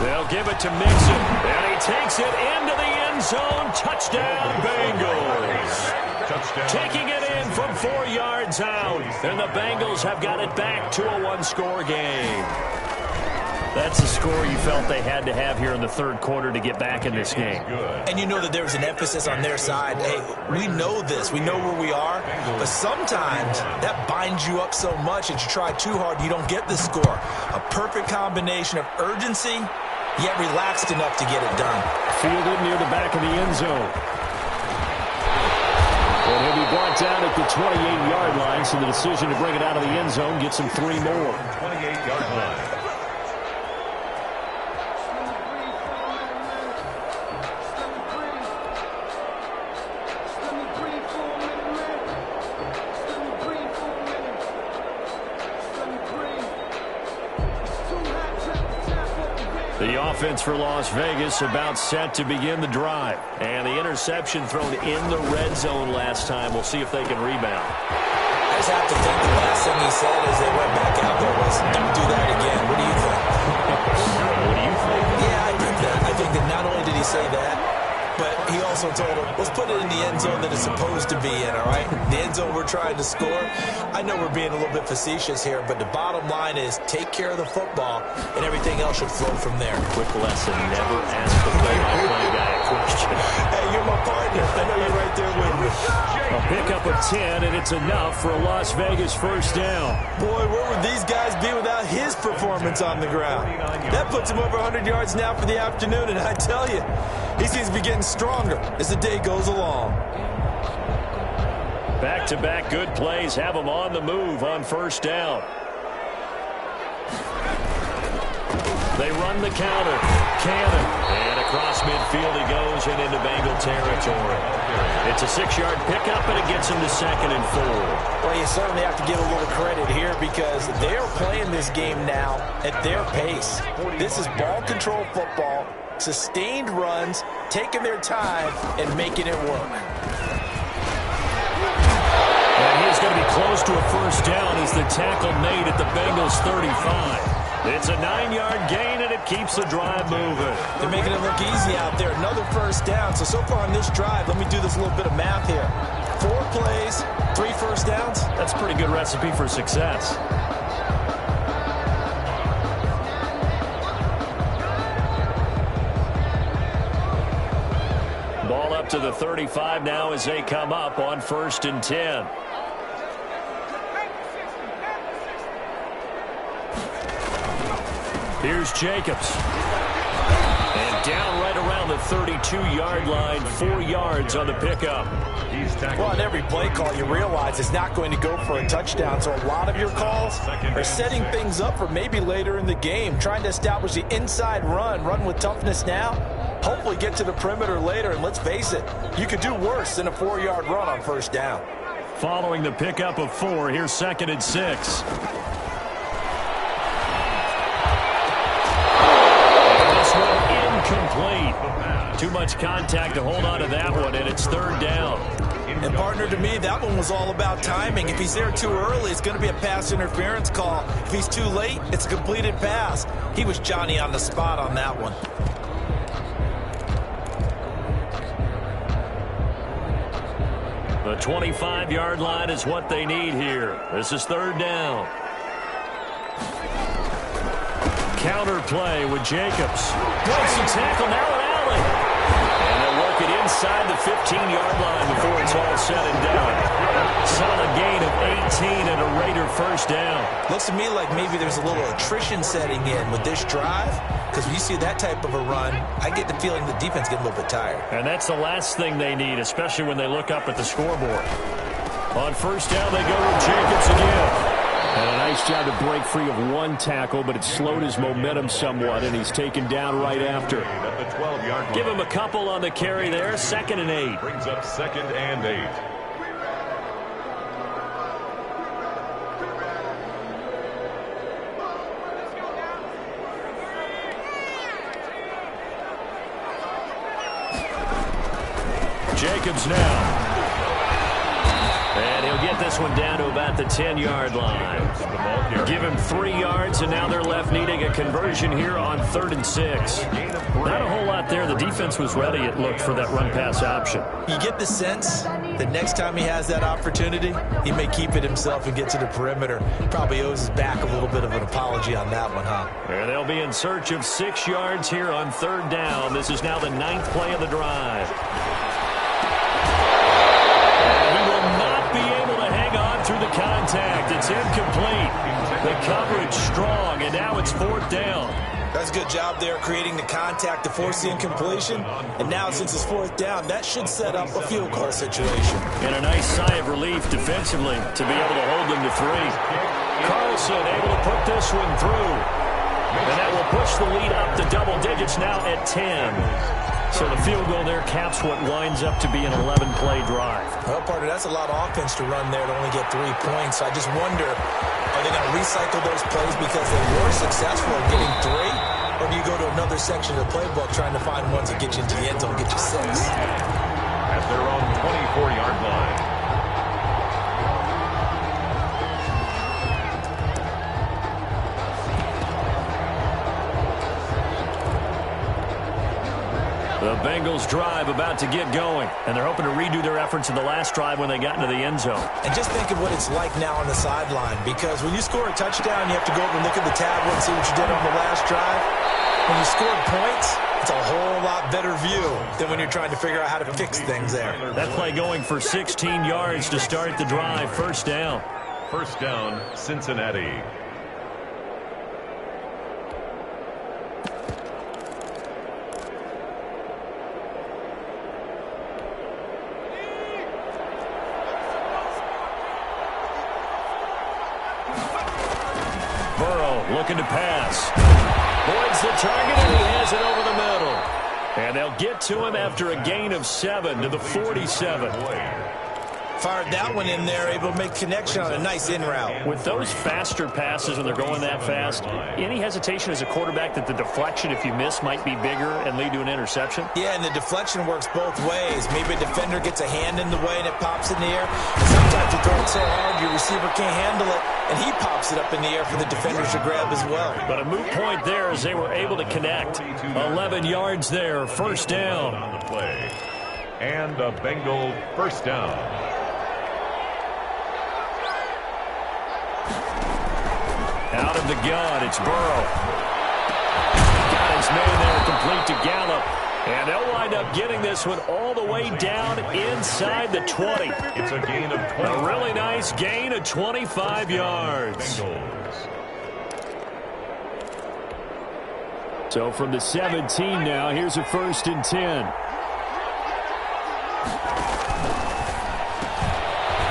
They'll give it to Mixon, and he takes it into the end zone. Touchdown, Bengals. Touchdown. Taking it in from 4 yards out, and the Bengals have got it back to a 1-score game. That's the score you felt they had to have here in the third quarter to get back in this game. And you know that there was an emphasis on their side. Hey, we know this. We know where we are. But sometimes that binds you up so much that you try too hard, you don't get the score. A perfect combination of urgency, yet relaxed enough to get it done. Fielded near the back of the end zone. And he'll be brought down at the 28-yard line, so the decision to bring it out of the end zone gets him 3 more. 28-yard line. The offense for Las Vegas about set to begin the drive. And the interception thrown in the red zone last time. We'll see if they can rebound. I just have to think the last thing he said as they went back out there was, don't do that again. What do you think? What do you think? Yeah, I think that. I think that not only did he say that, but he also told him, let's put it in the end zone that it's supposed to be in, all right? The end zone we're trying to score. I know we're being a little bit facetious here, but the bottom line is take care of the football, and everything else should flow from there. Quick lesson, never ask the play-by-play guy a question. Hey, you're my partner. I know you're right there with me. A pickup of 10, and it's enough for a Las Vegas first down. Boy, where would these guys be without his performance on the ground? That puts him over 100 yards now for the afternoon, and I tell you, he seems to be getting stronger as the day goes along. Back-to-back good plays have him on the move on first down. They run the counter. Cannon. And across midfield he goes and into Bengal territory. It's a 6-yard pickup, and it gets him to 2nd and 4. Well, you certainly have to give a little credit here because they're playing this game now at their pace. This is ball control football, sustained runs, taking their time, and making it work. And he's going to be close to a first down as the tackle made at the Bengals 35. It's a 9-yard gain, and it keeps the drive moving. They're making it look easy out there. Another first down. So far on this drive, let me do this little bit of math here. 4 plays, 3 first downs. That's a pretty good recipe for success. Ball up to the 35 now as they come up on 1st and 10. Here's Jacobs. And down right around the 32-yard line, 4 yards on the pickup. Well, on every play call, you realize it's not going to go for a touchdown. So a lot of your calls are setting things up for maybe later in the game, trying to establish the inside run with toughness now, hopefully get to the perimeter later. And let's face it, you could do worse than a 4-yard run on first down. Following the pickup of 4, here's 2nd and 6. Incomplete. Too much contact to hold on to that one, and it's 3rd down. And, partner, to me, that one was all about timing. If he's there too early, it's going to be a pass interference call. If he's too late, it's a completed pass. He was Johnny on the spot on that one. The 25-yard line is what they need here. This is 3rd down. Counter play with Jacobs. Breaks the tackle, now an alley. And they'll work it inside the 15-yard line before it's all said and done. Solid gain of 18 and a Raider first down. Looks to me like maybe there's a little attrition setting in with this drive, because when you see that type of a run, I get the feeling the defense gets a little bit tired. And that's the last thing they need, especially when they look up at the scoreboard. On first down, they go with Jacobs again. And a nice job to break free of 1 tackle, but it slowed his momentum somewhat, and he's taken down right after. Give him a couple on the carry there. 2nd and 8. Brings up 2nd and 8. Jacobs now. And he'll get this this one down to about the 10-yard line. Give him 3 yards, and now they're left needing a conversion here on 3rd and 6. Not a whole lot there. The defense was ready, it looked, for that run-pass option. You get the sense that next time he has that opportunity, he may keep it himself and get to the perimeter. Probably owes his back a little bit of an apology on that one, huh? And they'll be in search of 6 yards here on 3rd down. This is now the 9th play of the drive. And he will not be able to hang on through the contact. It's incomplete. The coverage strong, and now it's 4th down. That's a good job there creating the contact to force the incompletion. And now since it's 4th down, that should set up a field goal situation. And a nice sigh of relief defensively to be able to hold them to 3. Carlson able to put this one through. And that will push the lead up to double digits now at 10. So the field goal there caps what winds up to be an 11-play drive. Well, partner, that's a lot of offense to run there to only get 3 points. So I just wonder, are they going to recycle those plays because they were successful at getting 3? Or do you go to another section of the playbook trying to find ones that get you into the end zone and get you 6? At their own 24-yard line. The Bengals drive about to get going, and they're hoping to redo their efforts in the last drive when they got into the end zone. And just think of what it's like now on the sideline, because when you score a touchdown, you have to go over and look at the tablet and see what you did on the last drive. When you scored points, it's a whole lot better view than when you're trying to figure out how to fix things there. That play going for 16 yards to start the drive. 1st down. 1st down, Cincinnati. Looking to pass. Boyd's the target, and he has it over the middle. And they'll get to him after a gain of 7 to the 47. Fired that one in there, able to make connection on a nice in route. With those faster passes when they're going that fast, any hesitation as a quarterback that the deflection, if you miss, might be bigger and lead to an interception? Yeah, and the deflection works both ways. Maybe a defender gets a hand in the way and it pops in the air. And sometimes you throw it so hard your receiver can't handle it, and he pops it up in the air for the defenders to grab as well. But a moot point there as they were able to connect. 11 yards there, 1st down. On the play. And a Bengal 1st down. Out of the gun, it's Burrow. Got his man there, complete to Gallup. And they'll wind up getting this one all the way down inside the 20. It's a gain of 20. A really nice gain of 25 yards. Bengals. So from the 17 now, here's a 1st and 10.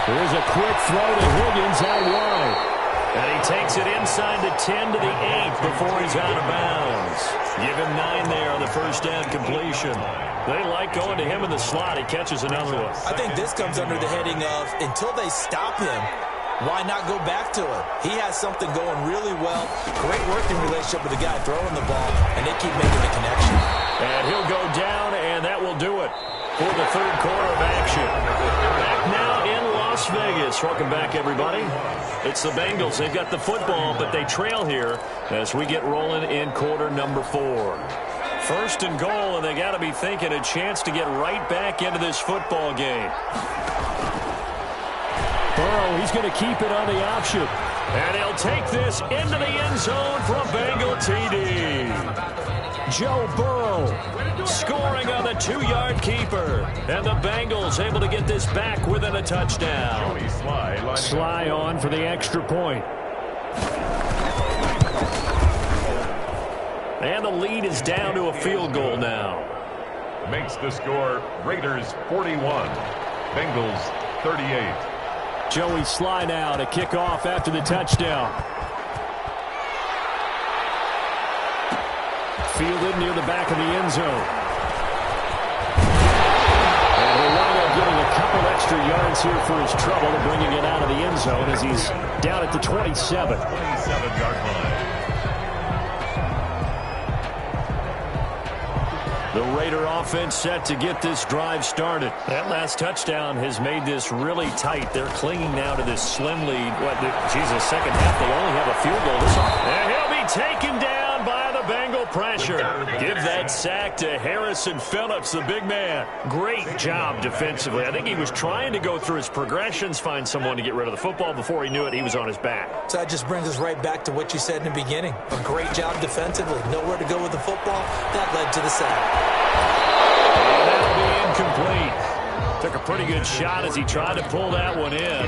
Here's a quick throw to Higgins out wide. And he takes it inside the 10 to the 8 before he's out of bounds. Give him 9 there on the 1st down completion. They like going to him in the slot. He catches another one. I think this comes under the heading of, until they stop him, why not go back to him? He has something going really well. Great working relationship with the guy throwing the ball, and they keep making the connection. And he'll go down, and that will do it for the 3rd quarter of action. Back now in Las Vegas. Welcome back, everybody. It's the Bengals. They've got the football, but they trail here as we get rolling in quarter number 4. 1st and goal, and they got to be thinking a chance to get right back into this football game. Burrow, he's going to keep it on the option. And he'll take this into the end zone for a Bengal TD. Joe Burrow scoring on the 2-yard keeper. And the Bengals able to get this back within a touchdown. Sly on for the extra point. And the lead is down to a field goal now. Makes the score Raiders 41, Bengals 38. Joey Sly now to kick off after the touchdown. Fielded near the back of the end zone. And Milano getting a couple extra yards here for his trouble and bringing it out of the end zone as he's down at the 27. 27-yard line. The Raider offense set to get this drive started. That last touchdown has made this really tight. They're clinging now to this slim lead. Second half, they only have a field goal. And he'll be taken down by the Bengal pressure. Give that sack to Harrison Phillips, the big man. Great job defensively. I think he was trying to go through his progressions, find someone to get rid of the football. Before he knew it, he was on his back. So that just brings us right back to what you said in the beginning. A great job defensively. Nowhere to go with the football. That led to the sack. And that'll be incomplete. Took a pretty good shot as he tried to pull that one in.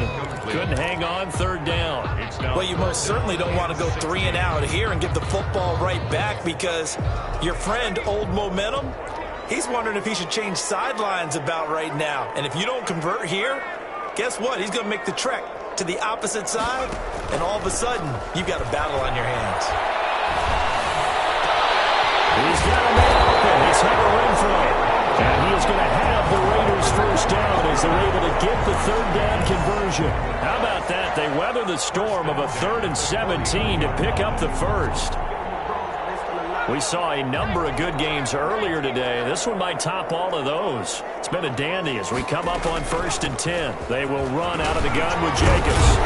Couldn't hang on, third down. Well, you most certainly don't want to go 3 and out here and give the football right back, because your friend, Old Momentum, he's wondering if he should change sidelines about right now. And if you don't convert here, guess what? He's going to make the trek to the opposite side, and all of a sudden, you've got a battle on your hands. He's got a man open. It's Hunter Renfrow. And he is going to have the Raiders first down as they're able to get the third down conversion. How about that? They weather the storm of a 3rd and 17 to pick up the first. We saw a number of good games earlier today. This one might top all of those. It's been a dandy as we come up on 1st and 10. They will run out of the gun with Jacobs.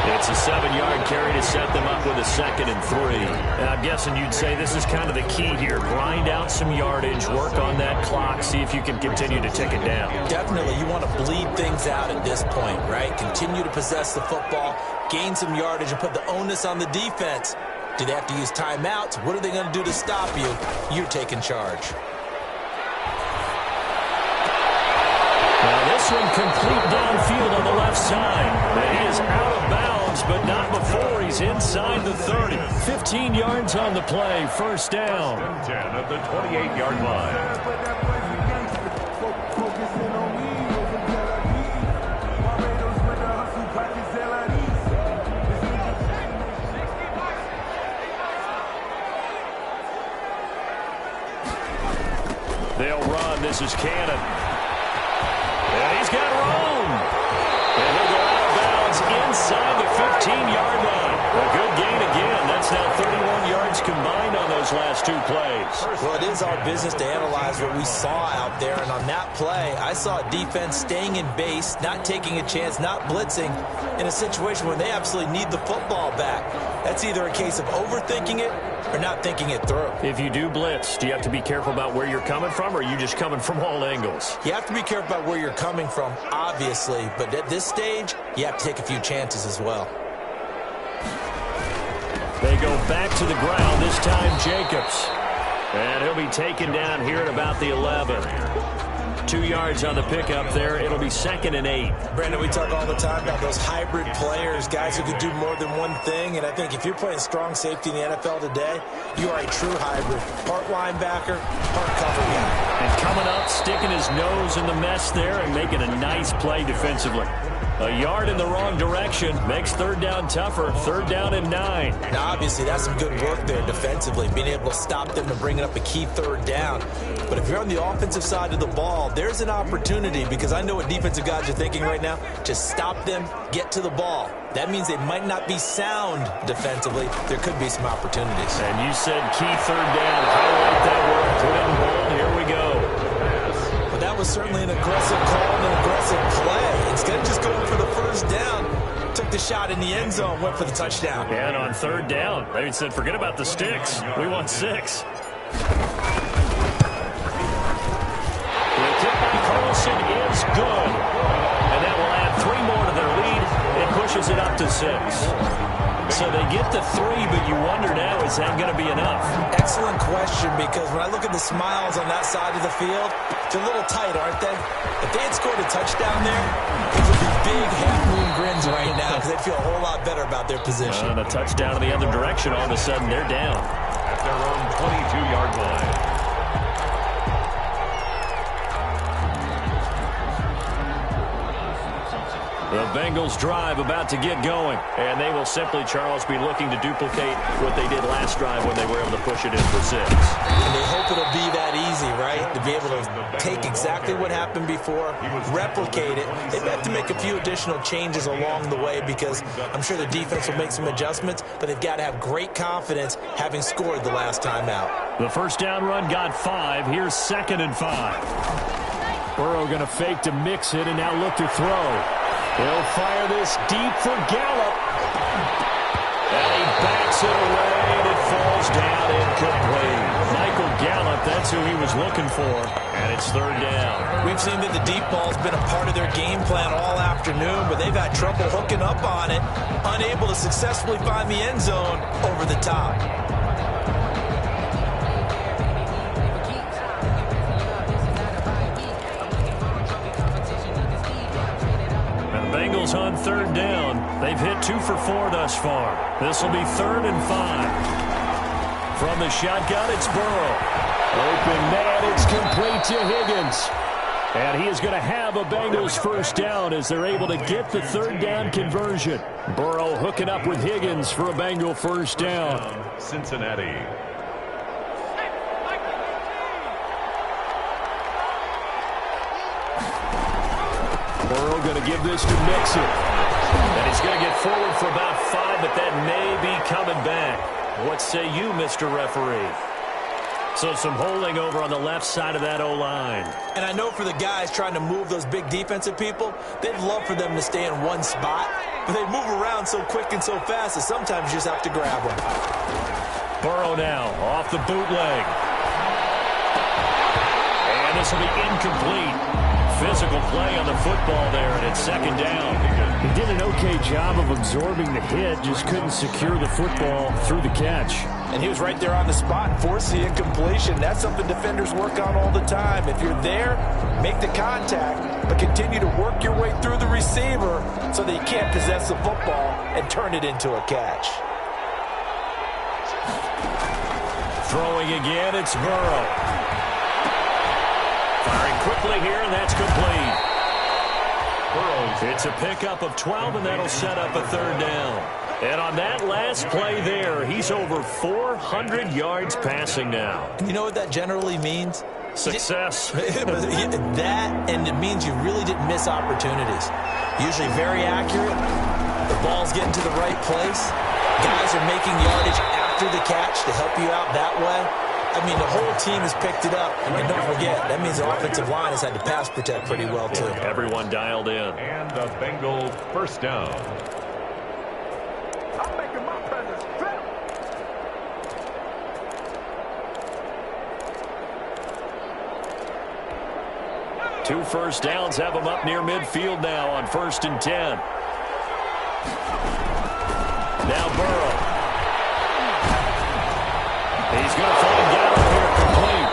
It's a 7-yard carry to set them up with a 2nd and 3. And I'm guessing you'd say this is kind of the key here. Grind out some yardage, work on that clock, see if you can continue to tick it down. Definitely. You want to bleed things out at this point, right? Continue to possess the football, gain some yardage, and put the onus on the defense. Do they have to use timeouts? What are they going to do to stop you? You're taking charge. Now this one complete downfield on the left side. And he is out of bounds, but not before he's inside the 30. 15 yards on the play, first down. 10 at the 28-yard line. They'll run. This is Cannon. And he's got room. And he'll go out of bounds inside the 15-yard line. A good gain again. That's now 31 yards combined on those last 2 plays. Well, it is our business to analyze what we saw out there. And on that play, I saw a defense staying in base, not taking a chance, not blitzing, in a situation where they absolutely need the football back. That's either a case of overthinking it or not thinking it through. If you do blitz, do you have to be careful about where you're coming from, or are you just coming from all angles? You have to be careful about where you're coming from, obviously, but at this stage, you have to take a few chances as well. They go back to the ground, this time Jacobs. And he'll be taken down here at about the 11. 2 yards on the pickup there. It'll be 2nd and 8. Brandon, we talk all the time about those hybrid players, guys who can do more than one thing. And I think if you're playing strong safety in the NFL today, you are a true hybrid. Part linebacker, part cover guy. And coming up, sticking his nose in the mess there and making a nice play defensively. A yard in the wrong direction makes third down tougher. 3rd down and 9. Now, obviously, that's some good work there defensively, being able to stop them and bringing up a key 3rd down. But if you're on the offensive side of the ball, there's an opportunity, because I know what defensive guys are thinking right now. Just stop them, get to the ball. That means they might not be sound defensively. There could be some opportunities. And you said key 3rd down. Highlight that word. Put in bold. Here we go. But that was certainly an aggressive call and an aggressive play. Instead of just going for the first down, took the shot in the end zone, went for the touchdown. And on 3rd down, they said, forget about the sticks. We want 6. The kick by Carlson is good. And that will add 3 more to their lead. It pushes it up to 6. So they get the 3, but you wonder now, is that going to be enough? Excellent question, because when I look at the smiles on that side of the field, they're a little tight, aren't they? If they had scored a touchdown there, these would be big half-moon grins right now, because they'd feel a whole lot better about their position. And a touchdown in the other direction, all of a sudden they're down. At their own 22-yard line. The Bengals drive about to get going. And they will simply, Charles, be looking to duplicate what they did last drive when they were able to push it in for 6. And they hope it'll be that easy, right? To be able to take exactly what happened before, replicate it. They have to make a few additional changes along the way because I'm sure the defense will make some adjustments, but they've got to have great confidence having scored the last time out. The first down run got 5. Here's 2nd and 5. Burrow going to fake to mix it and now look to throw. He'll fire this deep for Gallup. And he backs it away, and it falls down incomplete. Michael Gallup, that's who he was looking for, and it's 3rd down. We've seen that the deep ball's been a part of their game plan all afternoon, but they've had trouble hooking up on it, unable to successfully find the end zone over the top. Bengals on 3rd down. They've hit 2 for 4 thus far. This will be 3rd and 5. From the shotgun, it's Burrow. Open man, it's complete to Higgins. And he is going to have a Bengals first down as they're able to get the 3rd down conversion. Burrow hooking up with Higgins for a Bengal first down. Cincinnati. Burrow going to give this to Mixon. And he's going to get forward for about 5, but that may be coming back. What say you, Mr. Referee? So some holding over on the left side of that O-line. And I know for the guys trying to move those big defensive people, they'd love for them to stay in one spot, but they move around so quick and so fast that sometimes you just have to grab them. Burrow now off the bootleg. And this will be incomplete. Physical play on the football there, and it's 2nd down. He did an okay job of absorbing the hit, just couldn't secure the football through the catch. And he was right there on the spot and forced the incompletion. That's something defenders work on all the time. If you're there, make the contact, but continue to work your way through the receiver so that you can't possess the football and turn it into a catch. Throwing again, it's Burrow. Firing quickly here, and that's complete. It's a pickup of 12, and that'll set up a 3rd down. And on that last play there, he's over 400 yards passing now. You know what that generally means? Success. That, and it means you really didn't miss opportunities. Usually very accurate. The ball's getting to the right place. Guys are making yardage after the catch to help you out that way. I mean, the whole team has picked it up. And don't forget, that means the offensive line has had to pass protect pretty well, too. Everyone dialed in. And the Bengals first down. I'm making my presence felt. Two first downs have them up near midfield now on 1st and 10. Now Burrow. He's going to find Gallup here complete.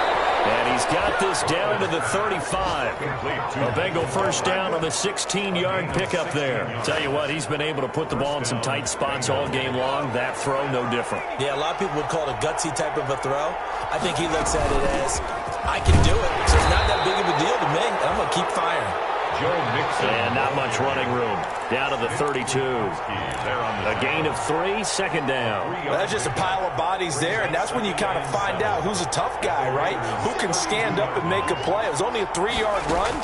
And he's got this down to the 35. A Bengal first down on the 16-yard pickup there. Tell you what, he's been able to put the ball in some tight spots all game long. That throw, no different. Yeah, a lot of people would call it a gutsy type of a throw. I think he looks at it as, I can do it, so it's not that big of a deal to me, and I'm going to keep firing. And not much running room. Down to the 32. A gain of 3, 2nd down. That's just a pile of bodies there, and that's when you kind of find out who's a tough guy, right? Who can stand up and make a play. It was only a 3-yard run,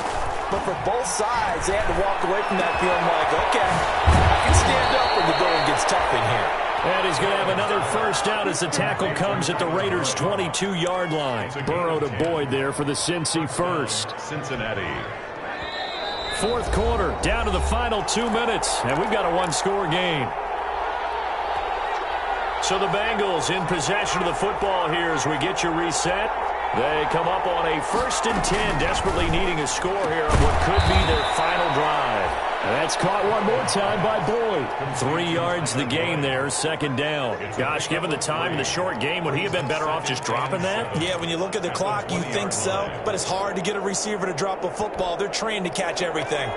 but for both sides, they had to walk away from that feeling like, okay, I can stand up when the going gets tough in here. And he's going to have another first down as the tackle comes at the Raiders' 22-yard line. Burrow to Boyd there for the Cincy first. Cincinnati. 4th quarter, down to the final 2 minutes, and we've got a 1-score game. So the Bengals in possession of the football here as we get you reset. They come up on a 1st and 10, desperately needing a score here on what could be their final drive. And that's caught one more time by Boyd. 3 yards the gain there, 2nd down. Gosh, given the time in the short game, would he have been better off just dropping that? Yeah, when you look at the clock, you think so, but it's hard to get a receiver to drop a football. They're trained to catch everything.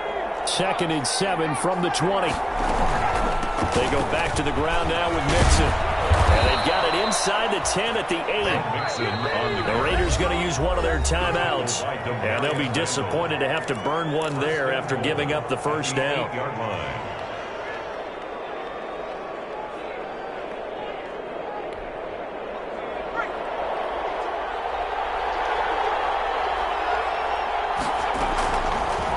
2nd and 7 from the 20. They go back to the ground now with Mixon. And they've got it inside the 10 at the 8. The Raiders going to use one of their timeouts, and they'll be disappointed to have to burn one there after giving up the first down.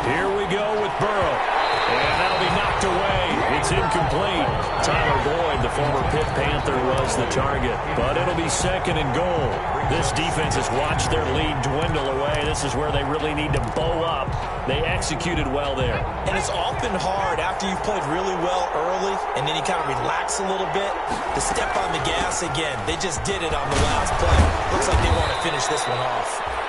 Here we go with Burrow. And that'll be knocked away. It's incomplete. Tyler Boyd, the former Pitt Panther, was the target. But it'll be second and goal. This defense has watched their lead dwindle away. This is where they really need to bow up. They executed well there. And it's often hard after you've played really well early and then you kind of relax a little bit to step on the gas again. They just did it on the last play. Looks like they want to finish this one off.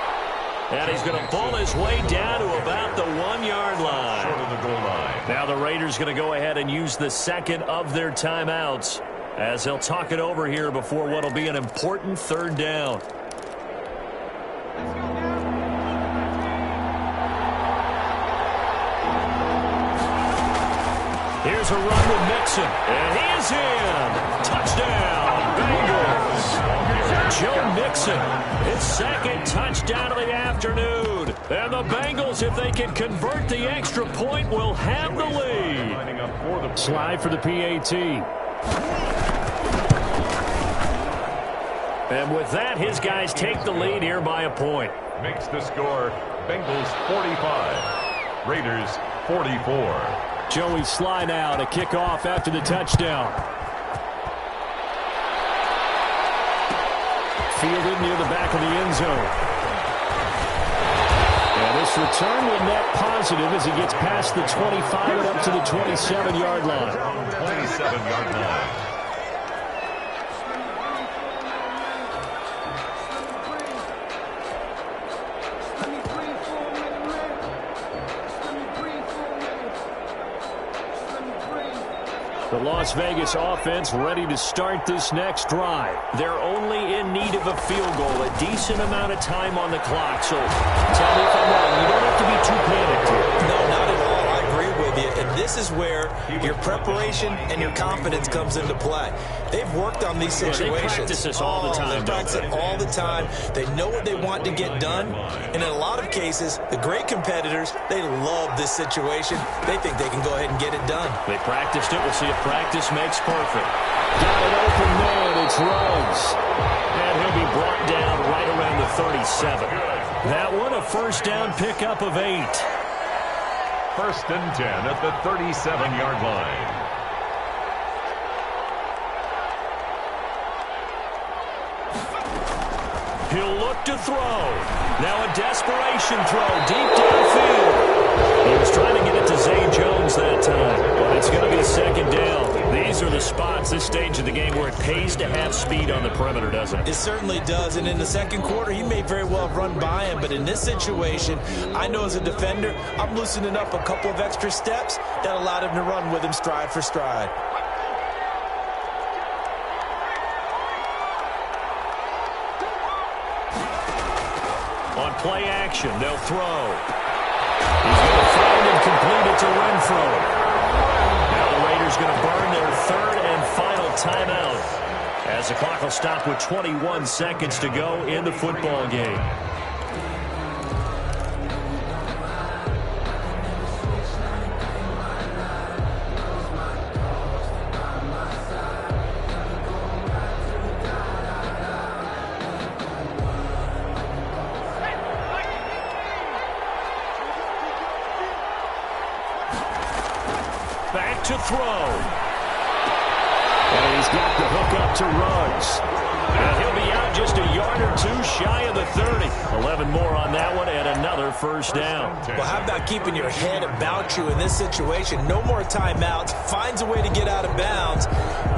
And he's going to pull his way down to about the 1-yard line. Short of the goal line. Now the Raiders going to go ahead and use the second of their timeouts as they'll talk it over here before what will be an important third down. Here's a run with Mixon, and he is in. Touchdown, Bengals. Joe Mixon, his second touchdown of the afternoon. And the Bengals, if they can convert the extra point, will have the lead. Slide for the PAT. And with that, his guys take the lead here by a point. Makes the score Bengals 45, Raiders 44. Joey Sly now to kick off after the touchdown. Fielded near the back of the end zone. And this return will net positive as he gets past the 25 and up to the 27-yard line. 27-yard line. The Las Vegas offense ready to start this next drive. They're only in need of a field goal, a decent amount of time on the clock. So tell me if I'm wrong. You don't have to be too panicked here. No, not at all. I agree with you. And this is where your preparation and your confidence comes into play. They've worked on these situations. They practice this all the time. They practice it all the time. They know what they want to get done. And in a lot of cases, the great competitors, they love this situation. They think they can go ahead and get it done. They practiced it. We'll see if practice makes perfect. Got it open man. It's Ruggs. And he'll be brought down right around the 37. That one a first down pickup of 8. First and 10 at the 37-yard line. He'll look to throw. Now a desperation throw deep downfield. He was trying to get it to Zay Jones that time, but it's going to be a second down. These are the spots, this stage of the game, where it pays to have speed on the perimeter, doesn't it? It certainly does, and in the second quarter, he may very well have run by him, but in this situation, I know as a defender, I'm loosening up a couple of extra steps that allowed him to run with him stride for stride. On play action, they'll throw. He's going to find and complete it to Renfro. Now the Raiders going to burn their third and final timeout as the clock will stop with 21 seconds to go in the football game. Back to throw. And he's got the hook up to Ruggs. And he'll be out just a yard or two shy of the 30. 11 more on that one and another first down. Well, how about keeping your head about you in this situation? No more timeouts. Finds a way to get out of bounds.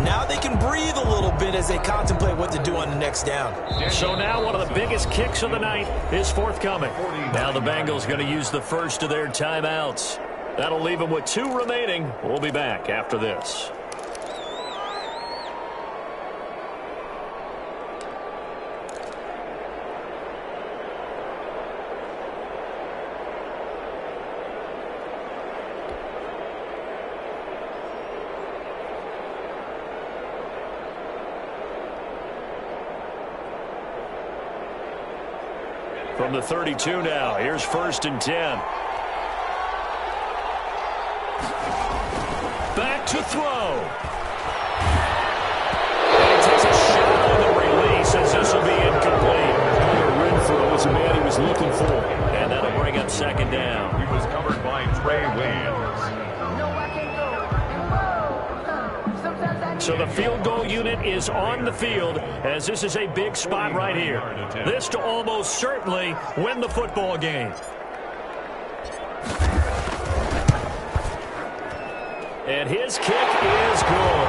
Now they can breathe a little bit as they contemplate what to do on the next down. So now one of the biggest kicks of the night is forthcoming. Now the Bengals going to use the first of their timeouts. That'll leave them with 2 remaining. We'll be back after this. From the 32 now, here's 1st and 10. Back to throw. And he takes a shot on the release as this will be incomplete. Renfro was the man he was looking for. And that'll bring up 2nd down. He was covered by Trey Williams. So the field goal unit is on the field as this is a big spot right here. This to almost certainly win the football game. And his kick is good.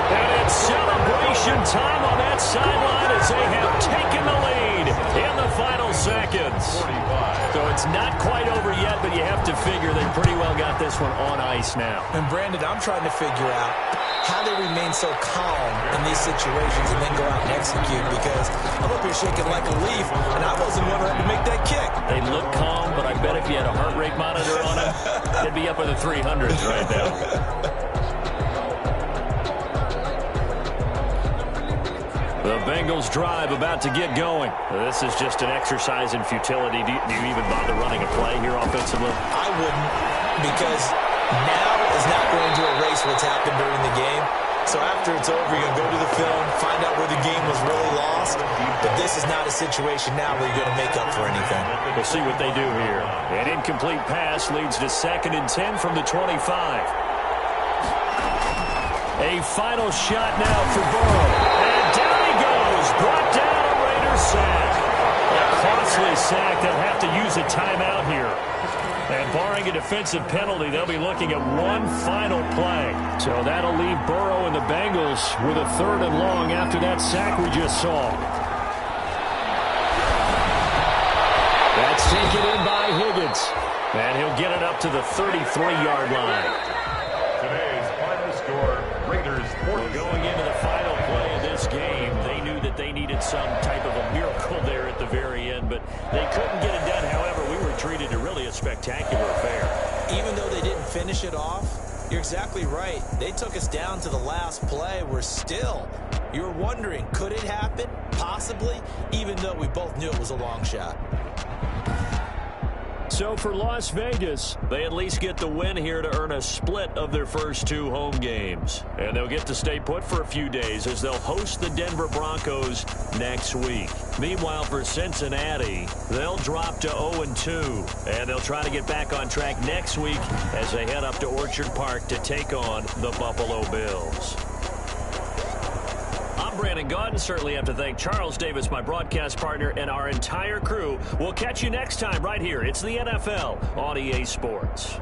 And it's celebration time on that sideline as they have taken the lead in the final seconds. 45. So it's not quite over yet, but you have to figure they pretty well got this one on ice now. And Brandon, I'm trying to figure out how they remain so calm in these situations and then go out and execute, because I'm up here shaking like a leaf, and I wasn't one to make that kick. They look calm, but I bet if you had a heart rate monitor on them, they'd be up in the 300s right now. The Bengals drive about to get going. This is just an exercise in futility. Do you even bother running a play here offensively? I wouldn't, because now is not going to erase what's happened during the game. So after it's over, you're going to go to the film, find out where the game was really lost. But this is not a situation now where you're going to make up for anything. We'll see what they do here. An incomplete pass leads to 2nd and 10 from the 25. A final shot now for Burrow. And down he goes. Brought down a Raiders sack. A costly sack. They'll have to use a timeout here. And barring a defensive penalty, they'll be looking at one final play. So that'll leave Burrow and the Bengals with a 3rd and long after that sack we just saw. That's taken in by Higgins. And he'll get it up to the 33-yard line. Today's final score, Raiders 40. Going into the final play of this game, they knew that they needed some type of a miracle there at the very end, but they couldn't get it done. However, we were treated to really a spectacular affair. Even though they didn't finish it off, you're exactly right. They took us down to the last play. We're still, you're wondering, could it happen? Possibly, even though we both knew it was a long shot. So for Las Vegas, they at least get the win here to earn a split of their first 2 home games. And they'll get to stay put for a few days as they'll host the Denver Broncos next week. Meanwhile, for Cincinnati, they'll drop to 0-2. And they'll try to get back on track next week as they head up to Orchard Park to take on the Buffalo Bills. I'm Brandon Gaudin. Certainly have to thank Charles Davis, my broadcast partner, and our entire crew. We'll catch you next time right here. It's the NFL on EA Sports.